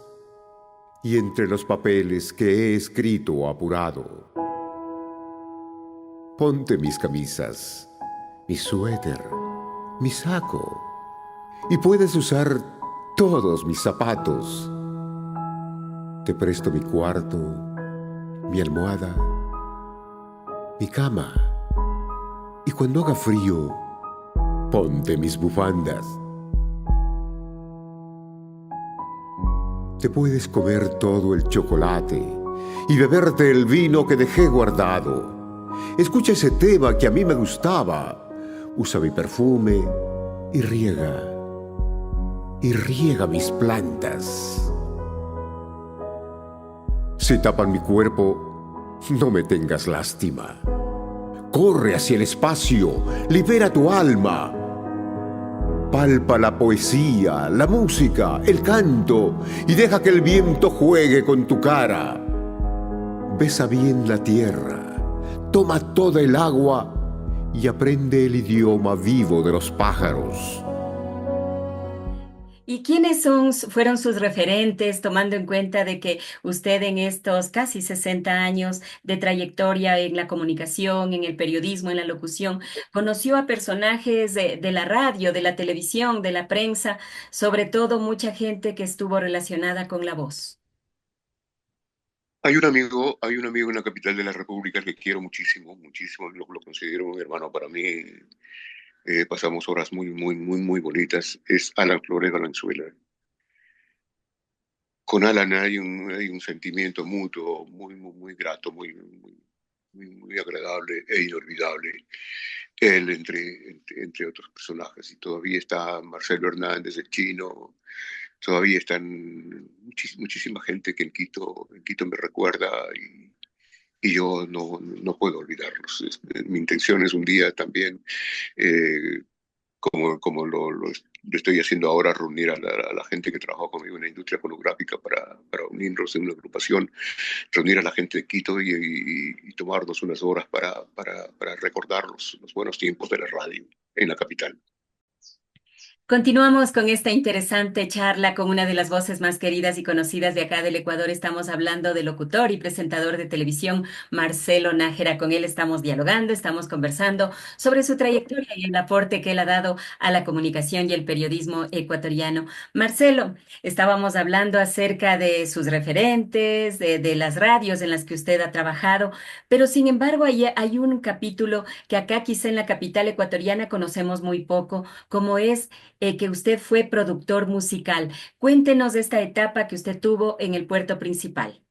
y entre los papeles que he escrito apurado. Ponte mis camisas, mi suéter, mi saco, y puedes usar todos mis zapatos. Te presto mi cuarto, mi almohada, mi cama. Y cuando haga frío, ponte mis bufandas. Te puedes comer todo el chocolate y beberte el vino que dejé guardado. Escucha ese tema que a mí me gustaba. Usa mi perfume y riega mis plantas. Si tapan mi cuerpo, no me tengas lástima. Corre hacia el espacio, libera tu alma. Palpa la poesía, la música, el canto y deja que el viento juegue con tu cara. Besa bien la tierra, toma toda el agua y aprende el idioma vivo de los pájaros. ¿Y fueron sus referentes, tomando en cuenta de que usted en estos casi 60 años de trayectoria en la comunicación, en el periodismo, en la locución, conoció a personajes de la radio, de la televisión, de la prensa, sobre todo mucha gente que estuvo relacionada con la voz? Hay un amigo en la capital de la República que quiero muchísimo, muchísimo, lo considero un hermano para mí. Pasamos horas muy bonitas. Es Alan Flores Valenzuela. Con Alan hay un sentimiento mutuo muy grato, muy agradable e inolvidable. Él entre otros personajes. Y todavía está Marcelo Hernández, el chino. Todavía están muchísima gente que en Quito me recuerda y yo no puedo olvidarlos. Mi intención es un día también, eh, como lo estoy haciendo ahora, reunir a la gente que trabajó conmigo en la industria fonográfica para unirnos en una agrupación, reunir a la gente de Quito y tomarnos unas horas para recordar los buenos tiempos de la radio en la capital. Continuamos con esta interesante charla con una de las voces más queridas y conocidas de acá del Ecuador. Estamos hablando del locutor y presentador de televisión Marcelo Nájera. Con él estamos dialogando, estamos conversando sobre su trayectoria y el aporte que él ha dado a la comunicación y el periodismo ecuatoriano. Marcelo, estábamos hablando acerca de sus referentes, de las radios en las que usted ha trabajado, pero sin embargo hay un capítulo que acá quizá en la capital ecuatoriana conocemos muy poco, como es que usted fue productor musical. Cuéntenos de esta etapa que usted tuvo en el puerto principal.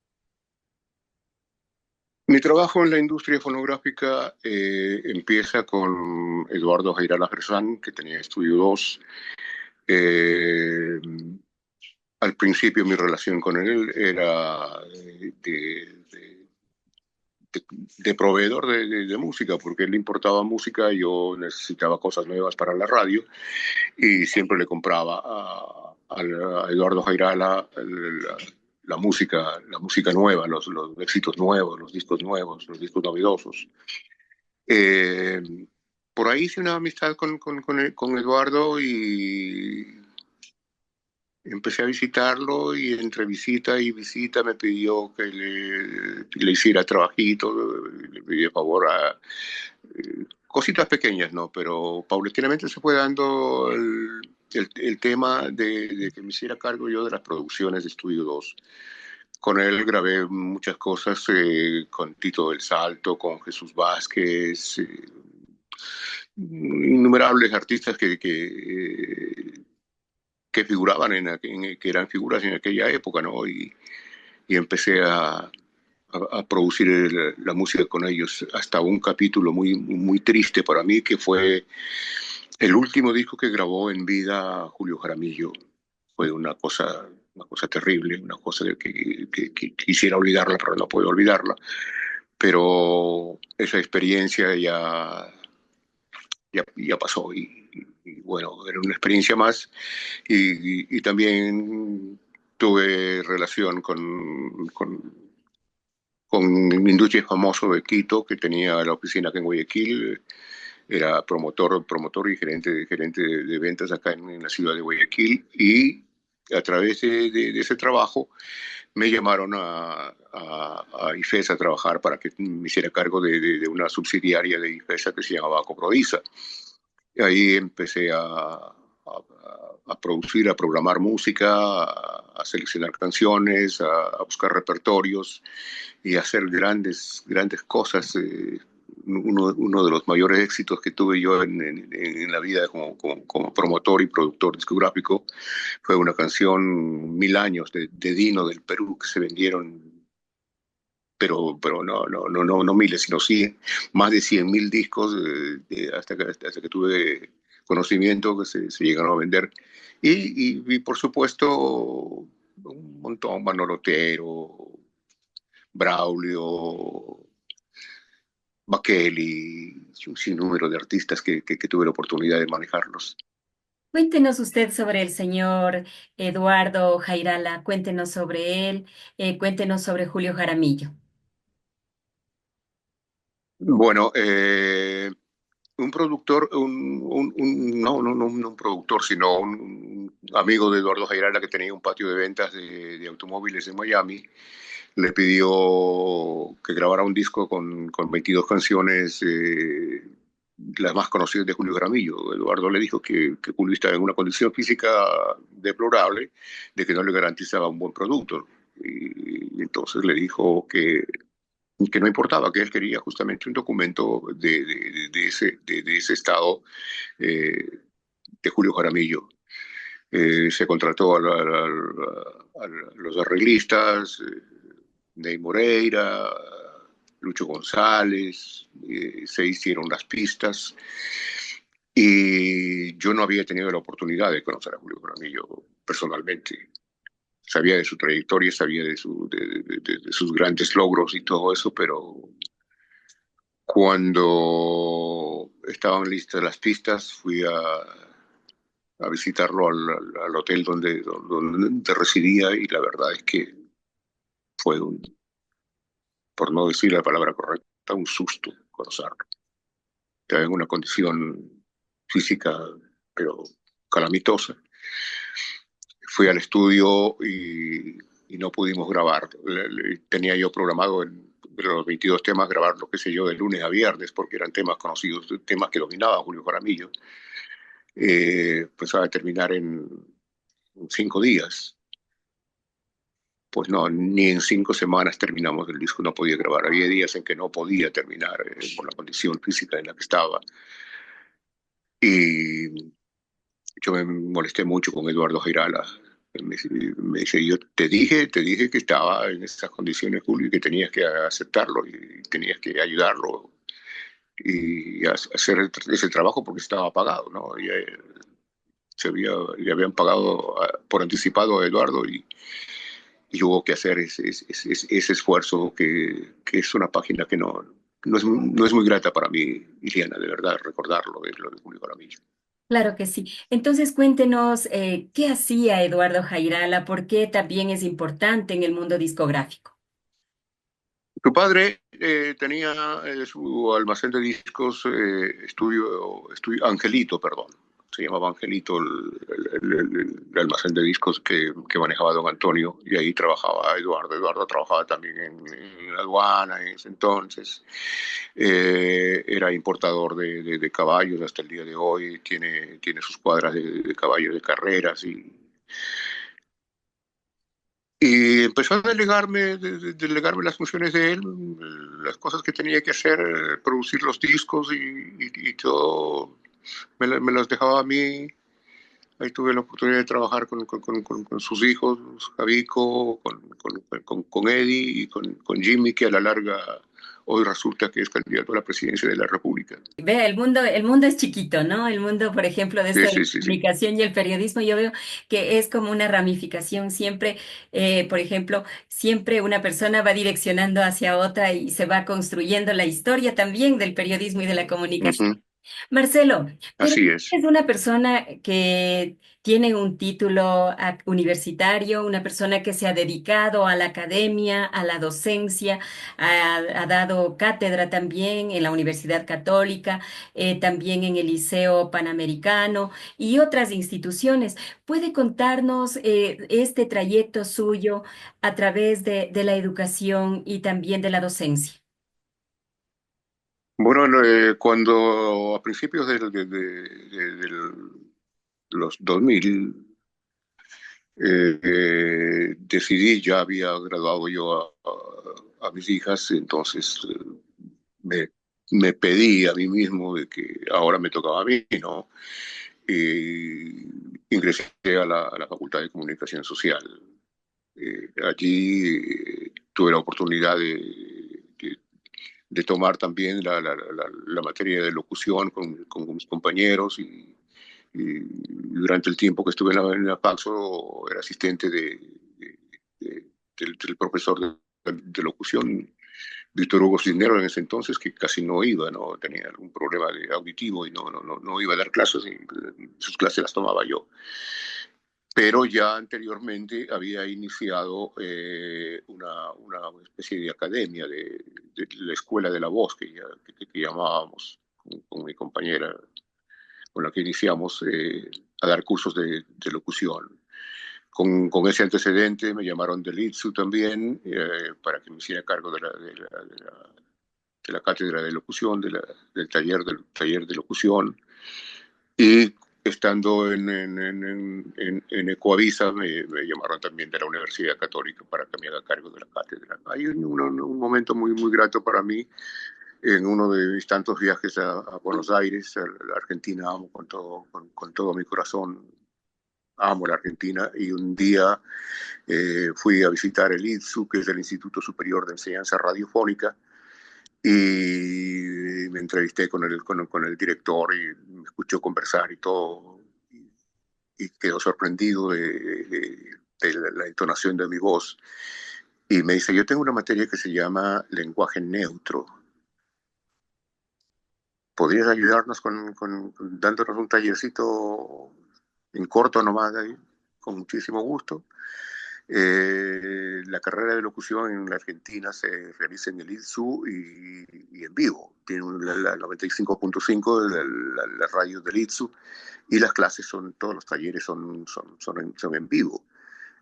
Mi trabajo en la industria fonográfica empieza con Eduardo Jairala Gersán, que tenía Estudio 2. Eh, Al principio mi relación con él era de, de proveedor de música, porque él le importaba música, yo necesitaba cosas nuevas para la radio y siempre le compraba a Eduardo Jairala la música nueva, los éxitos nuevos, los discos novedosos. Eh, por ahí hice una amistad con Eduardo y empecé a visitarlo y entre visita y visita me pidió que le hiciera trabajito, le pedí favor a cositas pequeñas, ¿no? Pero paulatinamente se fue dando el tema de que me hiciera cargo yo de las producciones de Estudio 2. Con él grabé muchas cosas, con Tito del Salto, con Jesús Vázquez, innumerables artistas que figuraban que eran figuras en aquella época, ¿no? Y empecé a producir la música con ellos hasta un capítulo muy triste para mí, que fue el último disco que grabó en vida Julio Jaramillo. Fue una cosa terrible, una cosa que quisiera olvidarla, pero no puedo olvidarla. Pero esa experiencia ya pasó y bueno, era una experiencia más y también tuve relación con un industria famoso de Quito que tenía la oficina acá en Guayaquil. Era promotor y gerente de ventas acá en la ciudad de Guayaquil y a través de ese trabajo me llamaron a IFES a trabajar para que me hiciera cargo de una subsidiaria de IFES que se llamaba Coprodisa. Y ahí empecé a producir, a programar música, a seleccionar canciones, a buscar repertorios y a hacer grandes cosas. Uno de los mayores éxitos que tuve yo en la vida como promotor y productor discográfico fue una canción Mil Años de Dino del Perú, que se vendieron, pero no miles, sino 100, más de 100.000 discos hasta que tuve conocimiento que se llegaron a vender. Y por supuesto, un montón, Manolo Otero, Braulio, Bakeli, un sinnúmero de artistas que tuve la oportunidad de manejarlos. Cuéntenos usted sobre el señor Eduardo Jairala, cuéntenos sobre él, cuéntenos sobre Julio Jaramillo. Bueno, un productor, no un productor, sino un amigo de Eduardo Jairala que tenía un patio de ventas de automóviles en Miami, le pidió que grabara un disco con 22 canciones, las más conocidas de Julio Jaramillo. Eduardo le dijo que Julio estaba en una condición física deplorable, de que no le garantizaba un buen producto. Y entonces le dijo que no importaba, que él quería justamente un documento de ese estado de Julio Jaramillo. Se contrató a los arreglistas, Ney Moreira, Lucho González, se hicieron las pistas y yo no había tenido la oportunidad de conocer a Julio Jaramillo personalmente. Sabía de su trayectoria, sabía de sus grandes logros y todo eso, pero cuando estaban listas las pistas fui a visitarlo al hotel donde residía y la verdad es que fue por no decir la palabra correcta, un susto conocerlo. Estaba en una condición física, pero calamitosa. Fui al estudio y no pudimos grabar. Tenía yo programado de los 22 temas grabar, lo que sé yo, de lunes a viernes, porque eran temas conocidos, temas que dominaba Julio Jaramillo. Pensaba terminar en 5 días. Pues no, ni en 5 semanas terminamos el disco, no podía grabar. Había días en que no podía terminar por la condición física en la que estaba. Y yo me molesté mucho con Eduardo Jairala. Me dice, yo te dije que estaba en esas condiciones, Julio, y que tenías que aceptarlo y tenías que ayudarlo y hacer ese trabajo porque estaba pagado, ¿no? Y, le habían pagado por anticipado a Eduardo y hubo que hacer ese esfuerzo que es una página que no es muy grata para mí, Iliana, de verdad, recordarlo de lo de Julio Jaramillo. Claro que sí. Entonces cuéntenos qué hacía Eduardo Jairala, por qué también es importante en el mundo discográfico. Tu padre tenía su almacén de discos, Angelito, perdón. Se llamaba Angelito el almacén de discos que manejaba don Antonio, y ahí trabajaba Eduardo. Eduardo trabajaba también en la aduana en ese entonces. Era importador de caballos hasta el día de hoy, tiene sus cuadras de caballos de carreras y empezó a delegarme las funciones de él, las cosas que tenía que hacer, producir los discos y todo, me las dejaba a mí. Ahí tuve la oportunidad de trabajar con sus hijos, Javico, con Eddie y con Jimmy, que a la larga hoy resulta que es candidato a la presidencia de la República. Vea, el mundo es chiquito, ¿no? El mundo, por ejemplo, de Sí, esta sí, sí, sí. comunicación y el periodismo, yo veo que es como una ramificación. Siempre, por ejemplo, siempre una persona va direccionando hacia otra y se va construyendo la historia también del periodismo y de la comunicación. Ujú, Marcelo, pero así es. es una persona que tiene un título universitario, una persona que se ha dedicado a la academia, a la docencia, ha dado cátedra también en la Universidad Católica, también en el Liceo Panamericano y otras instituciones. ¿Puede contarnos este trayecto suyo a través de la educación y también de la docencia? Bueno, cuando a principios los 2000 decidí, ya había graduado yo a mis hijas, entonces me, me pedí a mí mismo de que ahora me tocaba a mí, ¿no? Y ingresé a la Facultad de Comunicación Social. Allí tuve la oportunidad de tomar también la materia de locución con mis compañeros y durante el tiempo que estuve en la Paxo era asistente del profesor de locución, Víctor Hugo Cisneros, en ese entonces, que casi no iba, no tenía algún problema auditivo y no iba a dar clases, y sus clases las tomaba yo. Pero ya anteriormente había iniciado una especie de academia de la Escuela de la Voz, que llamábamos con mi compañera, con la que iniciamos a dar cursos de locución. Con ese antecedente me llamaron del ITSU también para que me hiciera cargo de la cátedra de locución, del taller de locución. Y estando en Ecoavisa me llamaron también de la Universidad Católica para que me haga cargo de la cátedra. Hay un momento muy, muy grato para mí en uno de mis tantos viajes a Buenos Aires, a la Argentina. Amo con todo mi corazón, amo la Argentina, y un día fui a visitar el ITSU, que es el Instituto Superior de Enseñanza Radiofónica, y me entrevisté con el director y me escuchó conversar y todo, y quedó sorprendido de la entonación de mi voz. Y me dice, yo tengo una materia que se llama lenguaje neutro. ¿Podrías ayudarnos dándonos un tallercito en corto nomás ahí? Con muchísimo gusto. La carrera de locución en la Argentina se realiza en el ITSU y en vivo. Tiene la 95.5 de la radio del ITSU, y las clases todos los talleres son en vivo.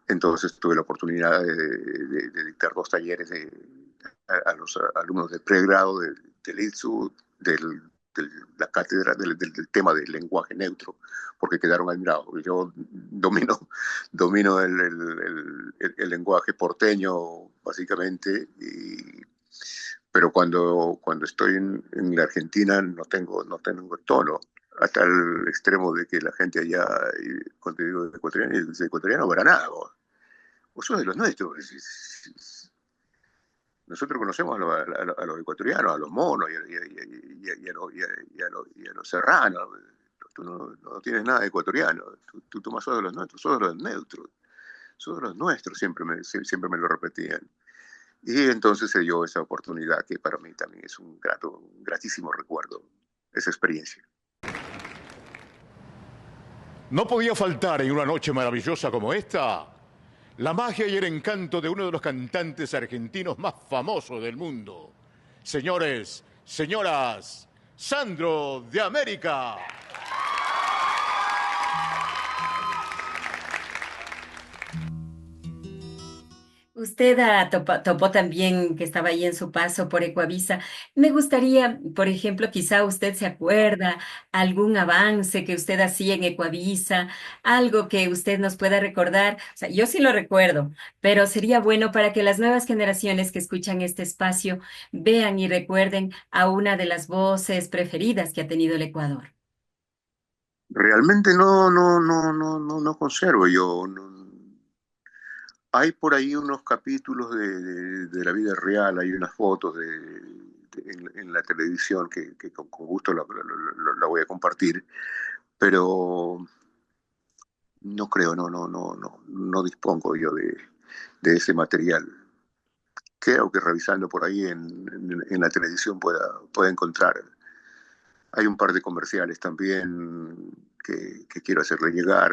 Entonces tuve la oportunidad de dictar 2 talleres a los alumnos de pregrado del ITSU, de la cátedra del tema del lenguaje neutro, porque quedaron admirados. Yo domino el lenguaje porteño, básicamente, pero cuando estoy en la Argentina no tengo tono. hasta el extremo de que la gente allá, cuando digo ecuatoriano, para nada, vos sos de los nuestros. Nosotros conocemos a los ecuatorianos, a los monos y a los serranos. Tú no tienes nada de ecuatoriano, tú tomas sos de los nuestros, sos de los neutros, sos de los nuestros, siempre me lo repetían. Y entonces se dio esa oportunidad que para mí también es un gratísimo recuerdo, esa experiencia. No podía faltar en una noche maravillosa como esta la magia y el encanto de uno de los cantantes argentinos más famosos del mundo. Señores, señoras, Sandro de América. Usted topó también que estaba ahí en su paso por Ecuavisa. Me gustaría, por ejemplo, quizá usted se acuerda algún avance que usted hacía en Ecuavisa, algo que usted nos pueda recordar. O sea, yo sí lo recuerdo, pero sería bueno para que las nuevas generaciones que escuchan este espacio vean y recuerden a una de las voces preferidas que ha tenido el Ecuador. Realmente no conservo yo. Hay por ahí unos capítulos de la vida real, hay unas fotos en la televisión que con gusto la voy a compartir, pero no creo, no dispongo yo de ese material. Creo que revisando por ahí en la televisión pueda encontrar. Hay un par de comerciales también que quiero hacerle llegar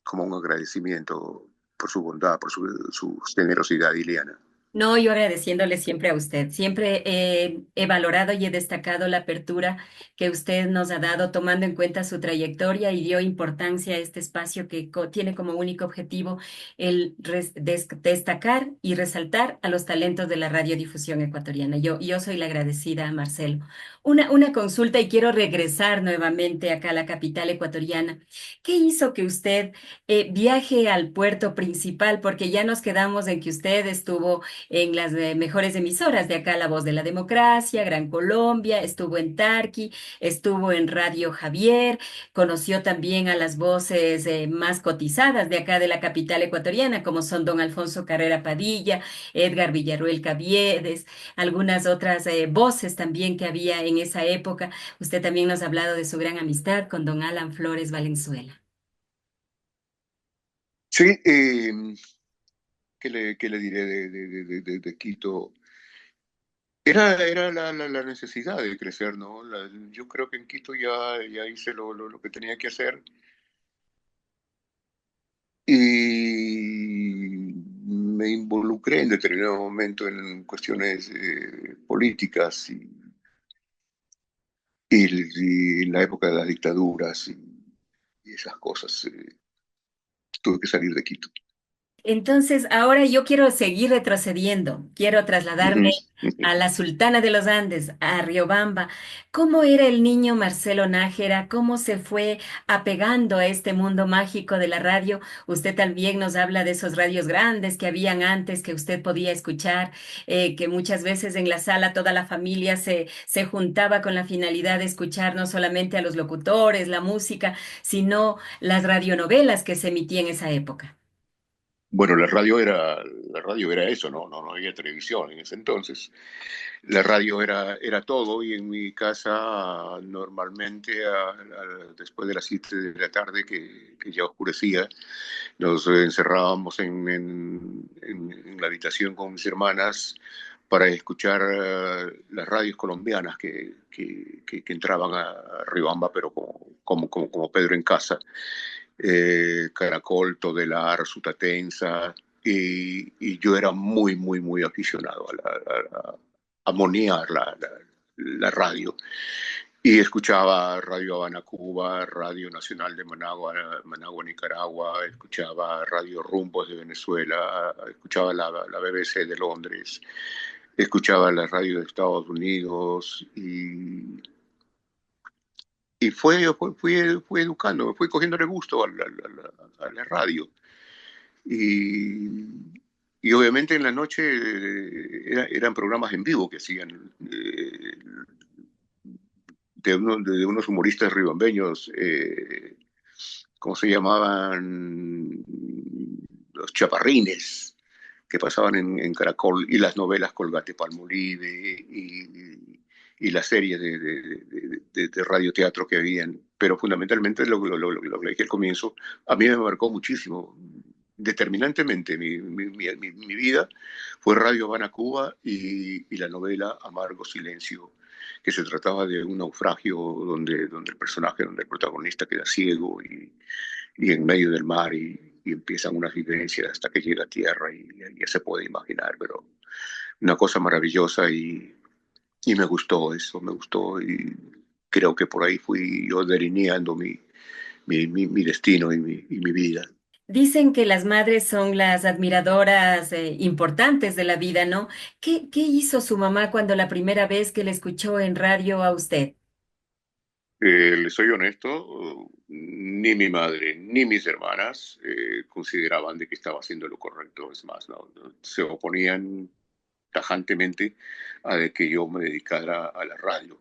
como un agradecimiento por su bondad, por su generosidad, Iliana. No, yo agradeciéndole siempre a usted. Siempre he valorado y he destacado la apertura que usted nos ha dado, tomando en cuenta su trayectoria y dio importancia a este espacio que tiene como único objetivo el destacar y resaltar a los talentos de la radiodifusión ecuatoriana. Yo soy la agradecida a Marcelo. Una consulta y quiero regresar nuevamente acá a la capital ecuatoriana. ¿Qué hizo que usted viaje al puerto principal? Porque ya nos quedamos en que usted estuvo en las mejores emisoras de acá, La Voz de la Democracia, Gran Colombia, estuvo en Tarqui, estuvo en Radio Javier, conoció también a las voces más cotizadas de acá de la capital ecuatoriana, como son don Alfonso Carrera Padilla, Edgar Villarruel Caviedes, algunas otras voces también que había en esa época. Usted también nos ha hablado de su gran amistad con don Alan Flores Valenzuela. Sí, ¿qué le diré de Quito? Era la necesidad de crecer, ¿no? Yo creo que en Quito ya hice lo que tenía que hacer y me involucré en determinado momento en cuestiones políticas y la época de las dictaduras y esas cosas. Tuve que salir de Quito. Entonces, ahora yo quiero seguir retrocediendo, quiero trasladarme Ujú. a la Sultana de los Andes, a Riobamba. ¿Cómo era el niño Marcelo Nájera? ¿Cómo se fue apegando a este mundo mágico de la radio? Usted también nos habla de esos radios grandes que habían antes, que usted podía escuchar, que muchas veces en la sala toda la familia se juntaba con la finalidad de escuchar no solamente a los locutores, la música, sino las radionovelas que se emitían en esa época. Bueno, la radio era eso, no había televisión en ese entonces. La radio era todo y en mi casa normalmente después de las 7 de la tarde que ya oscurecía, nos encerrábamos en la habitación con mis hermanas para escuchar las radios colombianas que entraban a Riobamba, pero como Pedro en casa. Caracol, Todelar, Sutatensa, y yo era muy aficionado a monear la radio. Y escuchaba Radio Habana, Cuba, Radio Nacional de Managua, Nicaragua, escuchaba Radio Rumbos de Venezuela, escuchaba la BBC de Londres, escuchaba la radio de Estados Unidos y fui educando, me fui cogiéndole gusto a la radio. Y, y obviamente en la noche eran programas en vivo que hacían de unos humoristas ribambeños, ¿cómo se llamaban? Los chaparrines, que pasaban en Caracol, y las novelas Colgate Palmolive y las series de radioteatro que habían. Pero fundamentalmente lo que dije al comienzo, a mí me marcó muchísimo, determinantemente mi vida, fue Radio Habana Cuba y la novela Amargo Silencio, que se trataba de un naufragio donde el personaje, donde el protagonista queda ciego y en medio del mar y empiezan unas vivencias hasta que llega a tierra y ya se puede imaginar, pero una cosa maravillosa y me gustó eso, me gustó y creo que por ahí fui yo delineando mi destino y mi vida. Dicen que las madres son las admiradoras importantes de la vida, ¿no? ¿Qué hizo su mamá cuando la primera vez que le escuchó en radio a usted? Le soy honesto, ni mi madre ni mis hermanas consideraban de que estaba haciendo lo correcto. Es más, no, se oponían tajantemente a de que yo me dedicara a la radio.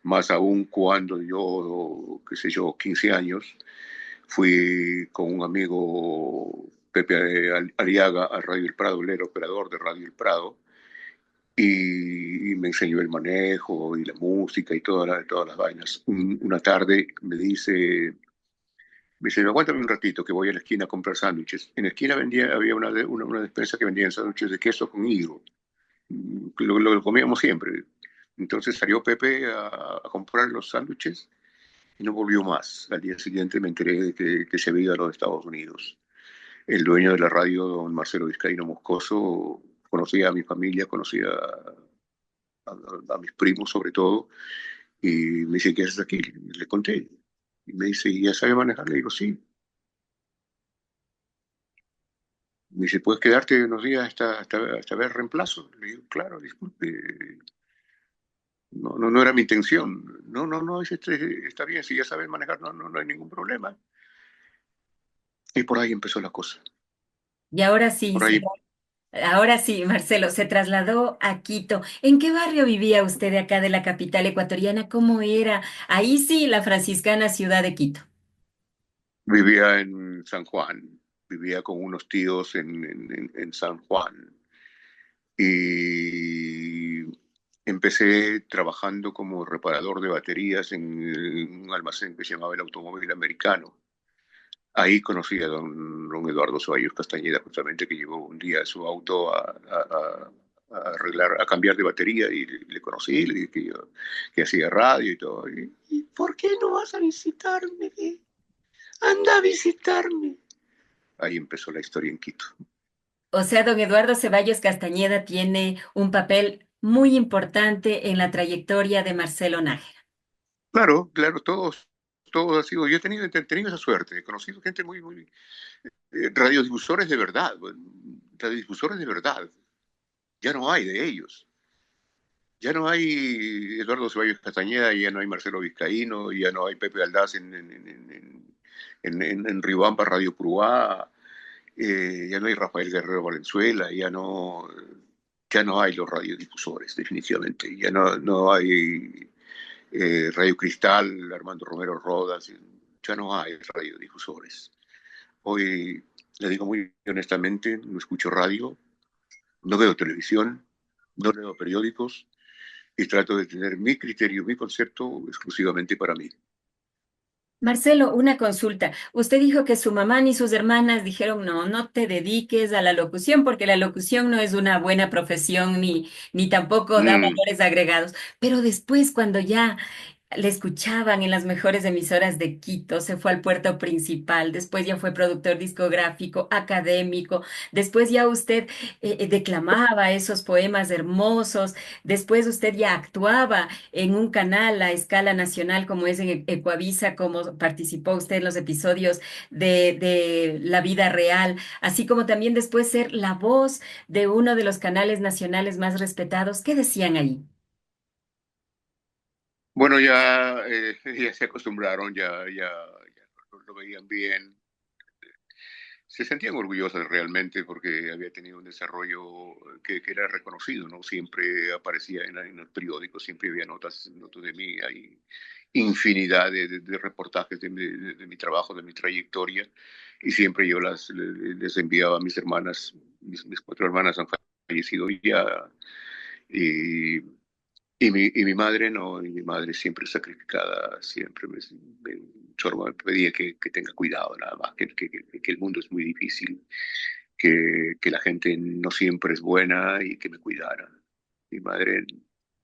Más aún cuando yo, qué sé yo, 15 años, fui con un amigo, Pepe Aliaga, a Radio El Prado, él era operador de Radio El Prado, y me enseñó el manejo y la música y todas las vainas. Una tarde me dice, aguántame un ratito que voy a la esquina a comprar sándwiches. En la esquina había una despensa que vendía sándwiches de queso con higo. Lo comíamos siempre. Entonces salió Pepe a comprar los sándwiches y no volvió más. Al día siguiente me enteré de que se había ido a los Estados Unidos. El dueño de la radio, don Marcelo Vizcaíno Moscoso, conocía a mi familia, conocía a mis primos sobre todo, y me dice, ¿qué haces aquí? Le conté. Y me dice, ¿y ya sabe manejar? Le digo, sí. Me dice, ¿puedes quedarte unos días hasta ver reemplazo? Le digo, claro, disculpe, no era mi intención. No, dice, está bien, si ya sabes manejar, no hay ningún problema. Y por ahí empezó la cosa. Y ahora sí, Por ahí ahora sí, Marcelo, se trasladó a Quito. ¿En qué barrio vivía usted de acá de la capital ecuatoriana? ¿Cómo era? Ahí sí, la franciscana ciudad de Quito. vivía en San Juan, vivía con unos tíos en San Juan. Y empecé trabajando como reparador de baterías en un almacén que se llamaba el Automóvil Americano. Ahí conocí a don Eduardo Ceballos Castañeda, justamente, que llevó un día su auto a arreglar, a cambiar de batería y le conocí, le dije que hacía radio y todo. ¿Y por qué no vas a visitarme? Anda a visitarme. Ahí empezó la historia en Quito. O sea, don Eduardo Ceballos Castañeda tiene un papel muy importante en la trayectoria de Marcelo Nájera. Claro, todos ha sido, yo he tenido esa suerte, he conocido gente muy, radiodifusores de verdad, radiodifusores de verdad, ya no hay de ellos, ya no hay Eduardo Ceballos Castañeda, ya no hay Marcelo Vizcaíno, ya no hay Pepe Aldaz en Riobamba, Radio Pruá, ya no hay Rafael Guerrero Valenzuela, ya no hay los radiodifusores, definitivamente, no hay Radio Cristal, Armando Romero Rodas, ya no hay radiodifusores. Hoy, le digo muy honestamente, no escucho radio, no veo televisión, no leo periódicos y trato de tener mi criterio, mi concepto exclusivamente para mí. Marcelo, una consulta. Usted dijo que su mamá ni sus hermanas dijeron, no te dediques a la locución porque la locución no es una buena profesión ni tampoco da Mm, valores agregados. Pero después, cuando ya le escuchaban en las mejores emisoras de Quito, se fue al puerto principal, después ya fue productor discográfico, académico, después ya usted declamaba esos poemas hermosos, después usted ya actuaba en un canal a escala nacional como es en Ecuavisa, como participó usted en los episodios de La Vida Real, así como también después ser la voz de uno de los canales nacionales más respetados. ¿Qué decían ahí? bueno, ya, ya se acostumbraron, ya lo veían bien. Se sentían orgullosos realmente porque había tenido un desarrollo que era reconocido, ¿no? Siempre aparecía en los periódicos, siempre había notas de mí ahí infinidad de reportajes de mi trabajo, de mi trayectoria, y siempre yo les enviaba a mis hermanas. Mis 4 hermanas han fallecido ya, y, y mi madre no, y mi madre siempre sacrificada, siempre solo me pedía que tenga cuidado nada más, que el mundo es muy difícil, que la gente no siempre es buena y que me cuidara. Mi madre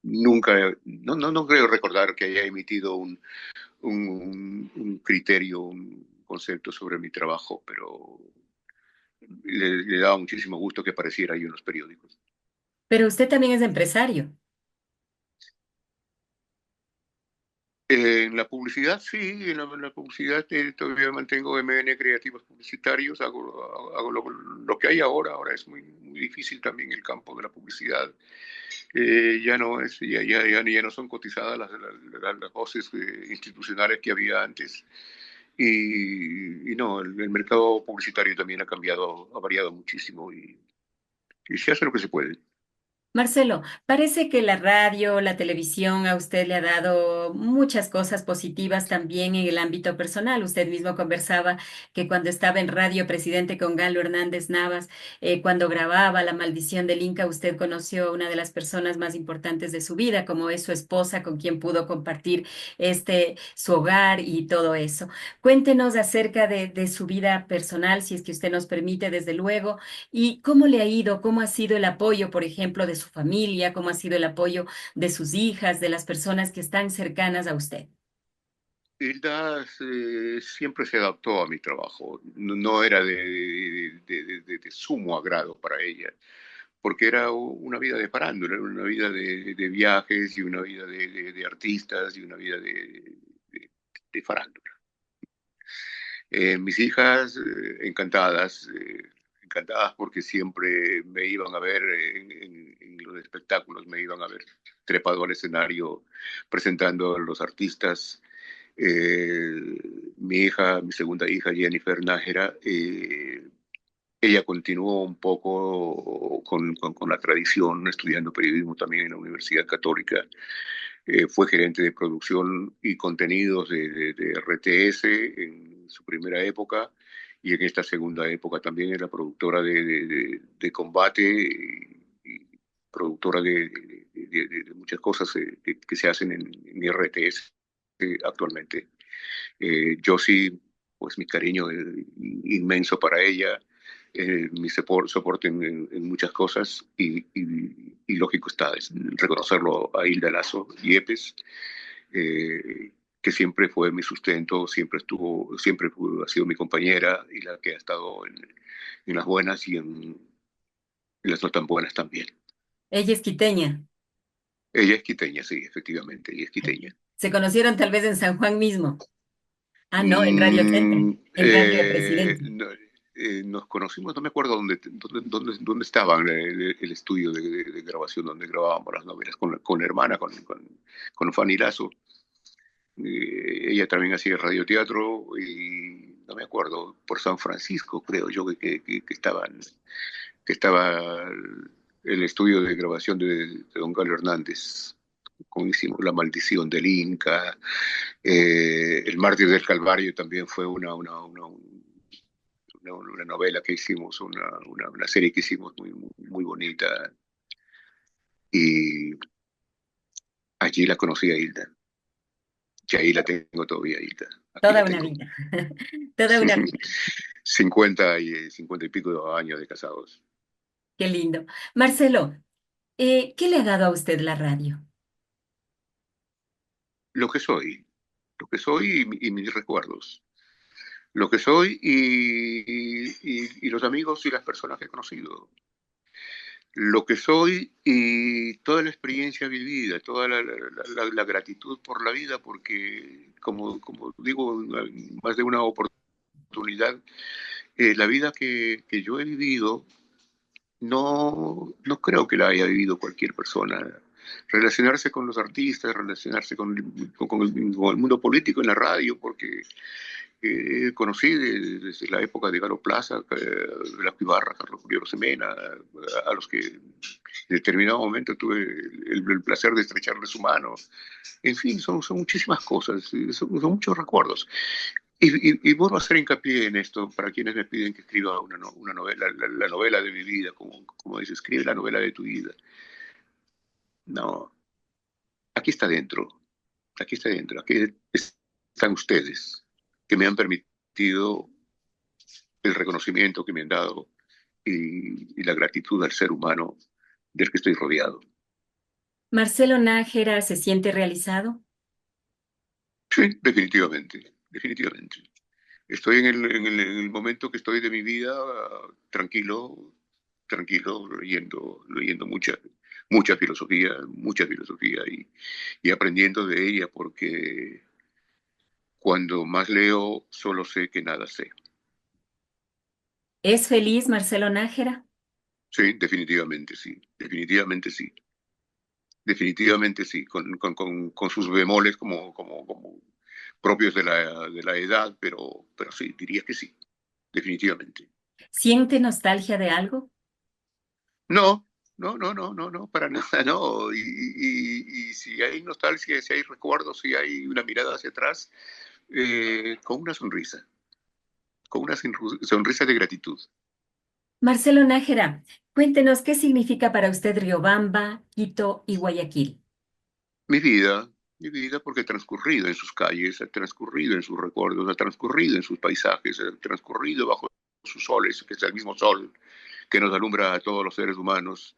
nunca, no creo recordar que haya emitido un criterio, un concepto sobre mi trabajo, pero le daba muchísimo gusto que apareciera ahí en los periódicos. Pero usted también es empresario. En la publicidad, sí, en la publicidad todavía mantengo MN Creativos Publicitarios, hago lo que hay ahora. Ahora es muy difícil también el campo de la publicidad. Ya no es, ya no son cotizadas las voces institucionales que había antes. Y no, el mercado publicitario también ha cambiado, ha variado muchísimo, y se hace lo que se puede. Marcelo, parece que la radio, la televisión a usted le ha dado muchas cosas positivas también en el ámbito personal. Usted mismo conversaba que cuando estaba en Radio Presidente con Galo Hernández Navas, cuando grababa La Maldición del Inca, usted conoció a una de las personas más importantes de su vida, como es su esposa, con quien pudo compartir su hogar y todo eso. Cuéntenos acerca de su vida personal, si es que usted nos permite, desde luego. ¿Y cómo le ha ido? ¿Cómo ha sido el apoyo, por ejemplo, de su familia? ¿Cómo ha sido el apoyo de sus hijas, de las personas que están cercanas a usted? Hilda siempre se adaptó a mi trabajo. No era de sumo agrado para ella, porque era una vida de farándula, era una vida de viajes, y una vida de artistas, y una vida de farándula. Mis hijas, encantadas porque siempre me iban a ver en los espectáculos, me iban a ver trepado al escenario presentando a los artistas. Mi segunda hija, Jennifer Nájera, ella continuó un poco con la tradición, estudiando periodismo también en la Universidad Católica. Fue gerente de producción y contenidos de RTS en su primera época, y en esta segunda época también era productora de combate, y productora de muchas cosas que se hacen en RTS actualmente. Yo sí, pues mi cariño inmenso para ella, mi soporte en muchas cosas, y lógico está es reconocerlo a Hilda Lazo Yepes, que siempre fue mi sustento, ha sido mi compañera, y la que ha estado en las buenas y en las no tan buenas también. Ella es quiteña. Ella es quiteña, sí, efectivamente, ella es quiteña. Se conocieron tal vez en San Juan mismo. Ah, no, en Radio Centro, Mm, en Radio Presidente. no, nos conocimos, no me acuerdo dónde estaba el estudio de grabación donde grabábamos las novelas con la hermana, con Fanny Lazo. Ella también hacía radioteatro, y no me acuerdo, por San Francisco, creo yo, que estaba el estudio de grabación de don Galo Hernández. Como hicimos La Maldición del Inca, El Mártir del Calvario también fue una novela que hicimos, una serie que hicimos muy bonita, y allí la conocí a Hilda, y ahí la tengo todavía, Hilda. Aquí Toda la una tengo. vida. Toda una vida. 50 y pico de años de casados. Qué lindo. Marcelo, ¿qué le ha dado a usted la radio? Lo que soy, y mis recuerdos. Lo que soy, y los amigos y las personas que he conocido. Lo que soy y toda la experiencia vivida, toda la gratitud por la vida, porque, como digo, más de una oportunidad, la vida que yo he vivido, no creo que la haya vivido cualquier persona. Relacionarse con los artistas, relacionarse con el mundo político en la radio, porque conocí desde la época de Galo Plaza, Velasco Ibarra, Carlos Julio Semena, a los que En determinado momento tuve el placer de estrecharle su mano. En fin, son muchísimas cosas, son muchos recuerdos. Y vuelvo a hacer hincapié en esto para quienes me piden que escriba una novela, la novela de mi vida, como dice, escribe la novela de tu vida. No, aquí está dentro, aquí están ustedes, que me han permitido el reconocimiento que me han dado y la gratitud al ser humano del que estoy rodeado. ¿Marcelo Nájera se siente realizado? Sí, definitivamente. Estoy en el momento que estoy de mi vida, tranquilo, leyendo mucha filosofía y aprendiendo de ella, porque cuando más leo, solo sé que nada sé. ¿Es feliz Marcelo Nájera? Sí, definitivamente sí, con sus bemoles como propios de la edad, pero sí, diría que sí, definitivamente. ¿Siente nostalgia de algo? No, para nada, no. Y si hay nostalgia, si hay recuerdos, si hay una mirada hacia atrás, con una sonrisa de gratitud. Marcelo Nájera, cuéntenos qué significa para usted Riobamba, Quito y Guayaquil. Mi vida, porque ha transcurrido en sus calles, ha transcurrido en sus recuerdos, ha transcurrido en sus paisajes, ha transcurrido bajo sus soles, que es el mismo sol que nos alumbra a todos los seres humanos.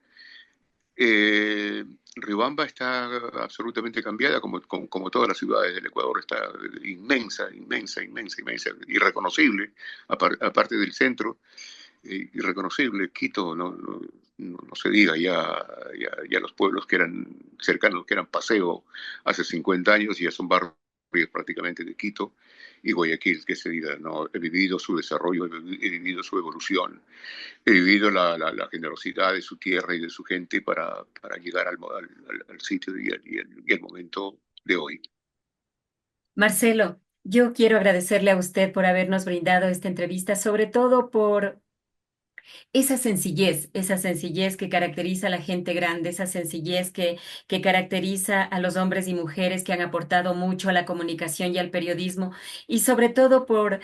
Riobamba está absolutamente cambiada, como todas las ciudades del Ecuador, está inmensa, irreconocible, aparte del centro, irreconocible. Quito, no se diga, ya los pueblos que eran cercanos, que eran paseo hace 50 años, ya son barrios prácticamente de Quito. Y Guayaquil, que se diga, ¿no? He vivido su desarrollo, he vivido su evolución, he vivido la generosidad de su tierra y de su gente para llegar al sitio y el momento de hoy. Marcelo, yo quiero agradecerle a usted por habernos brindado esta entrevista, sobre todo por esa sencillez que caracteriza a la gente grande, esa sencillez que caracteriza a los hombres y mujeres que han aportado mucho a la comunicación y al periodismo, y sobre todo por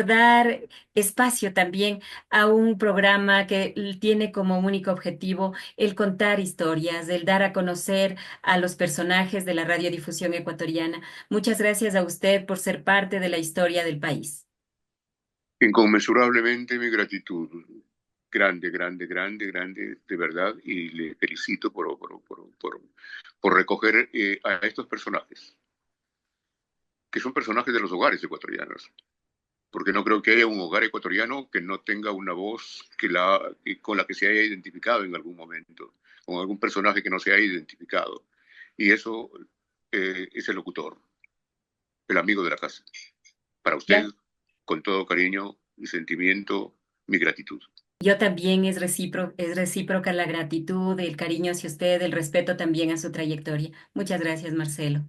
dar espacio también a un programa que tiene como único objetivo el contar historias, el dar a conocer a los personajes de la radiodifusión ecuatoriana. Muchas gracias a usted por ser parte de la historia del país. Inconmensurablemente mi gratitud. Grande, de verdad, y le felicito por recoger a estos personajes, que son personajes de los hogares ecuatorianos, porque no creo que haya un hogar ecuatoriano que no tenga una voz con la que se haya identificado en algún momento, con algún personaje que no se haya identificado, y eso es el locutor, el amigo de la casa. Para usted, con todo cariño y sentimiento, mi gratitud. Yo también es recíproca la gratitud, el cariño hacia usted, el respeto también a su trayectoria. Muchas gracias, Marcelo.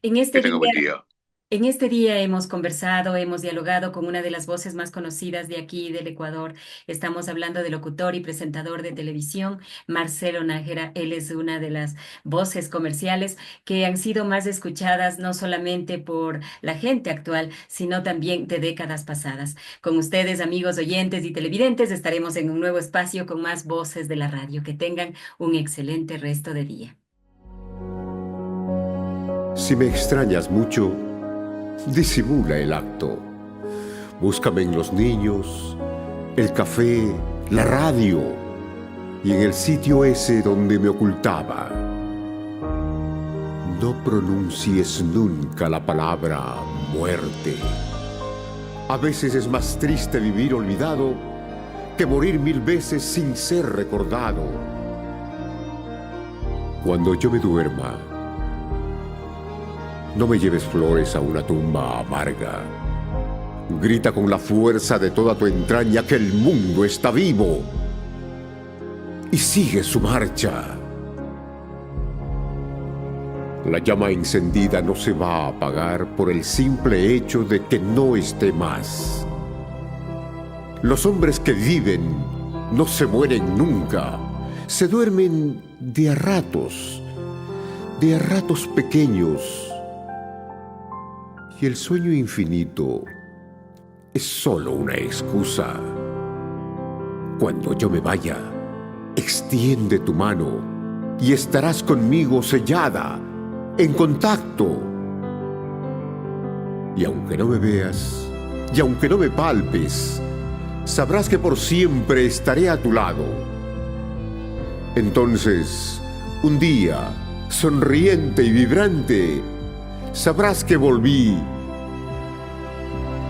Que tenga buen día. En este día hemos conversado, hemos dialogado con una de las voces más conocidas de aquí, del Ecuador. Estamos hablando del locutor y presentador de televisión, Marcelo Nájera. Él es una de las voces comerciales que han sido más escuchadas no solamente por la gente actual, sino también de décadas pasadas. Con ustedes, amigos oyentes y televidentes, estaremos en un nuevo espacio con más voces de la radio. Que tengan un excelente resto de día. Si me extrañas mucho, disimula el acto. Búscame en los niños, el café, la radio y en el sitio ese donde me ocultaba. No pronuncies nunca la palabra muerte. A veces es más triste vivir olvidado que morir 1000 veces sin ser recordado. Cuando yo me duerma, no me lleves flores a una tumba amarga. Grita con la fuerza de toda tu entraña que el mundo está vivo y sigue su marcha. La llama encendida no se va a apagar por el simple hecho de que no esté más. Los hombres que viven no se mueren nunca se duermen de a ratos pequeños. Y el sueño infinito es solo una excusa. Cuando yo me vaya, extiende tu mano y estarás conmigo sellada, en contacto. Y aunque no me veas, y aunque no me palpes, sabrás que por siempre estaré a tu lado. Entonces, un día, sonriente y vibrante, sabrás que volví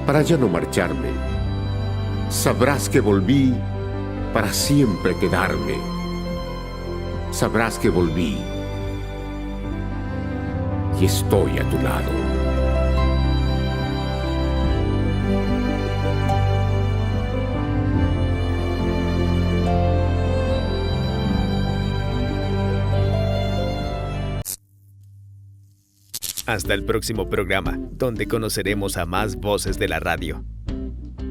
para ya no marcharme. Sabrás que volví para siempre quedarme. Sabrás que volví y estoy a tu lado. Hasta el próximo programa, donde conoceremos a más voces de la radio.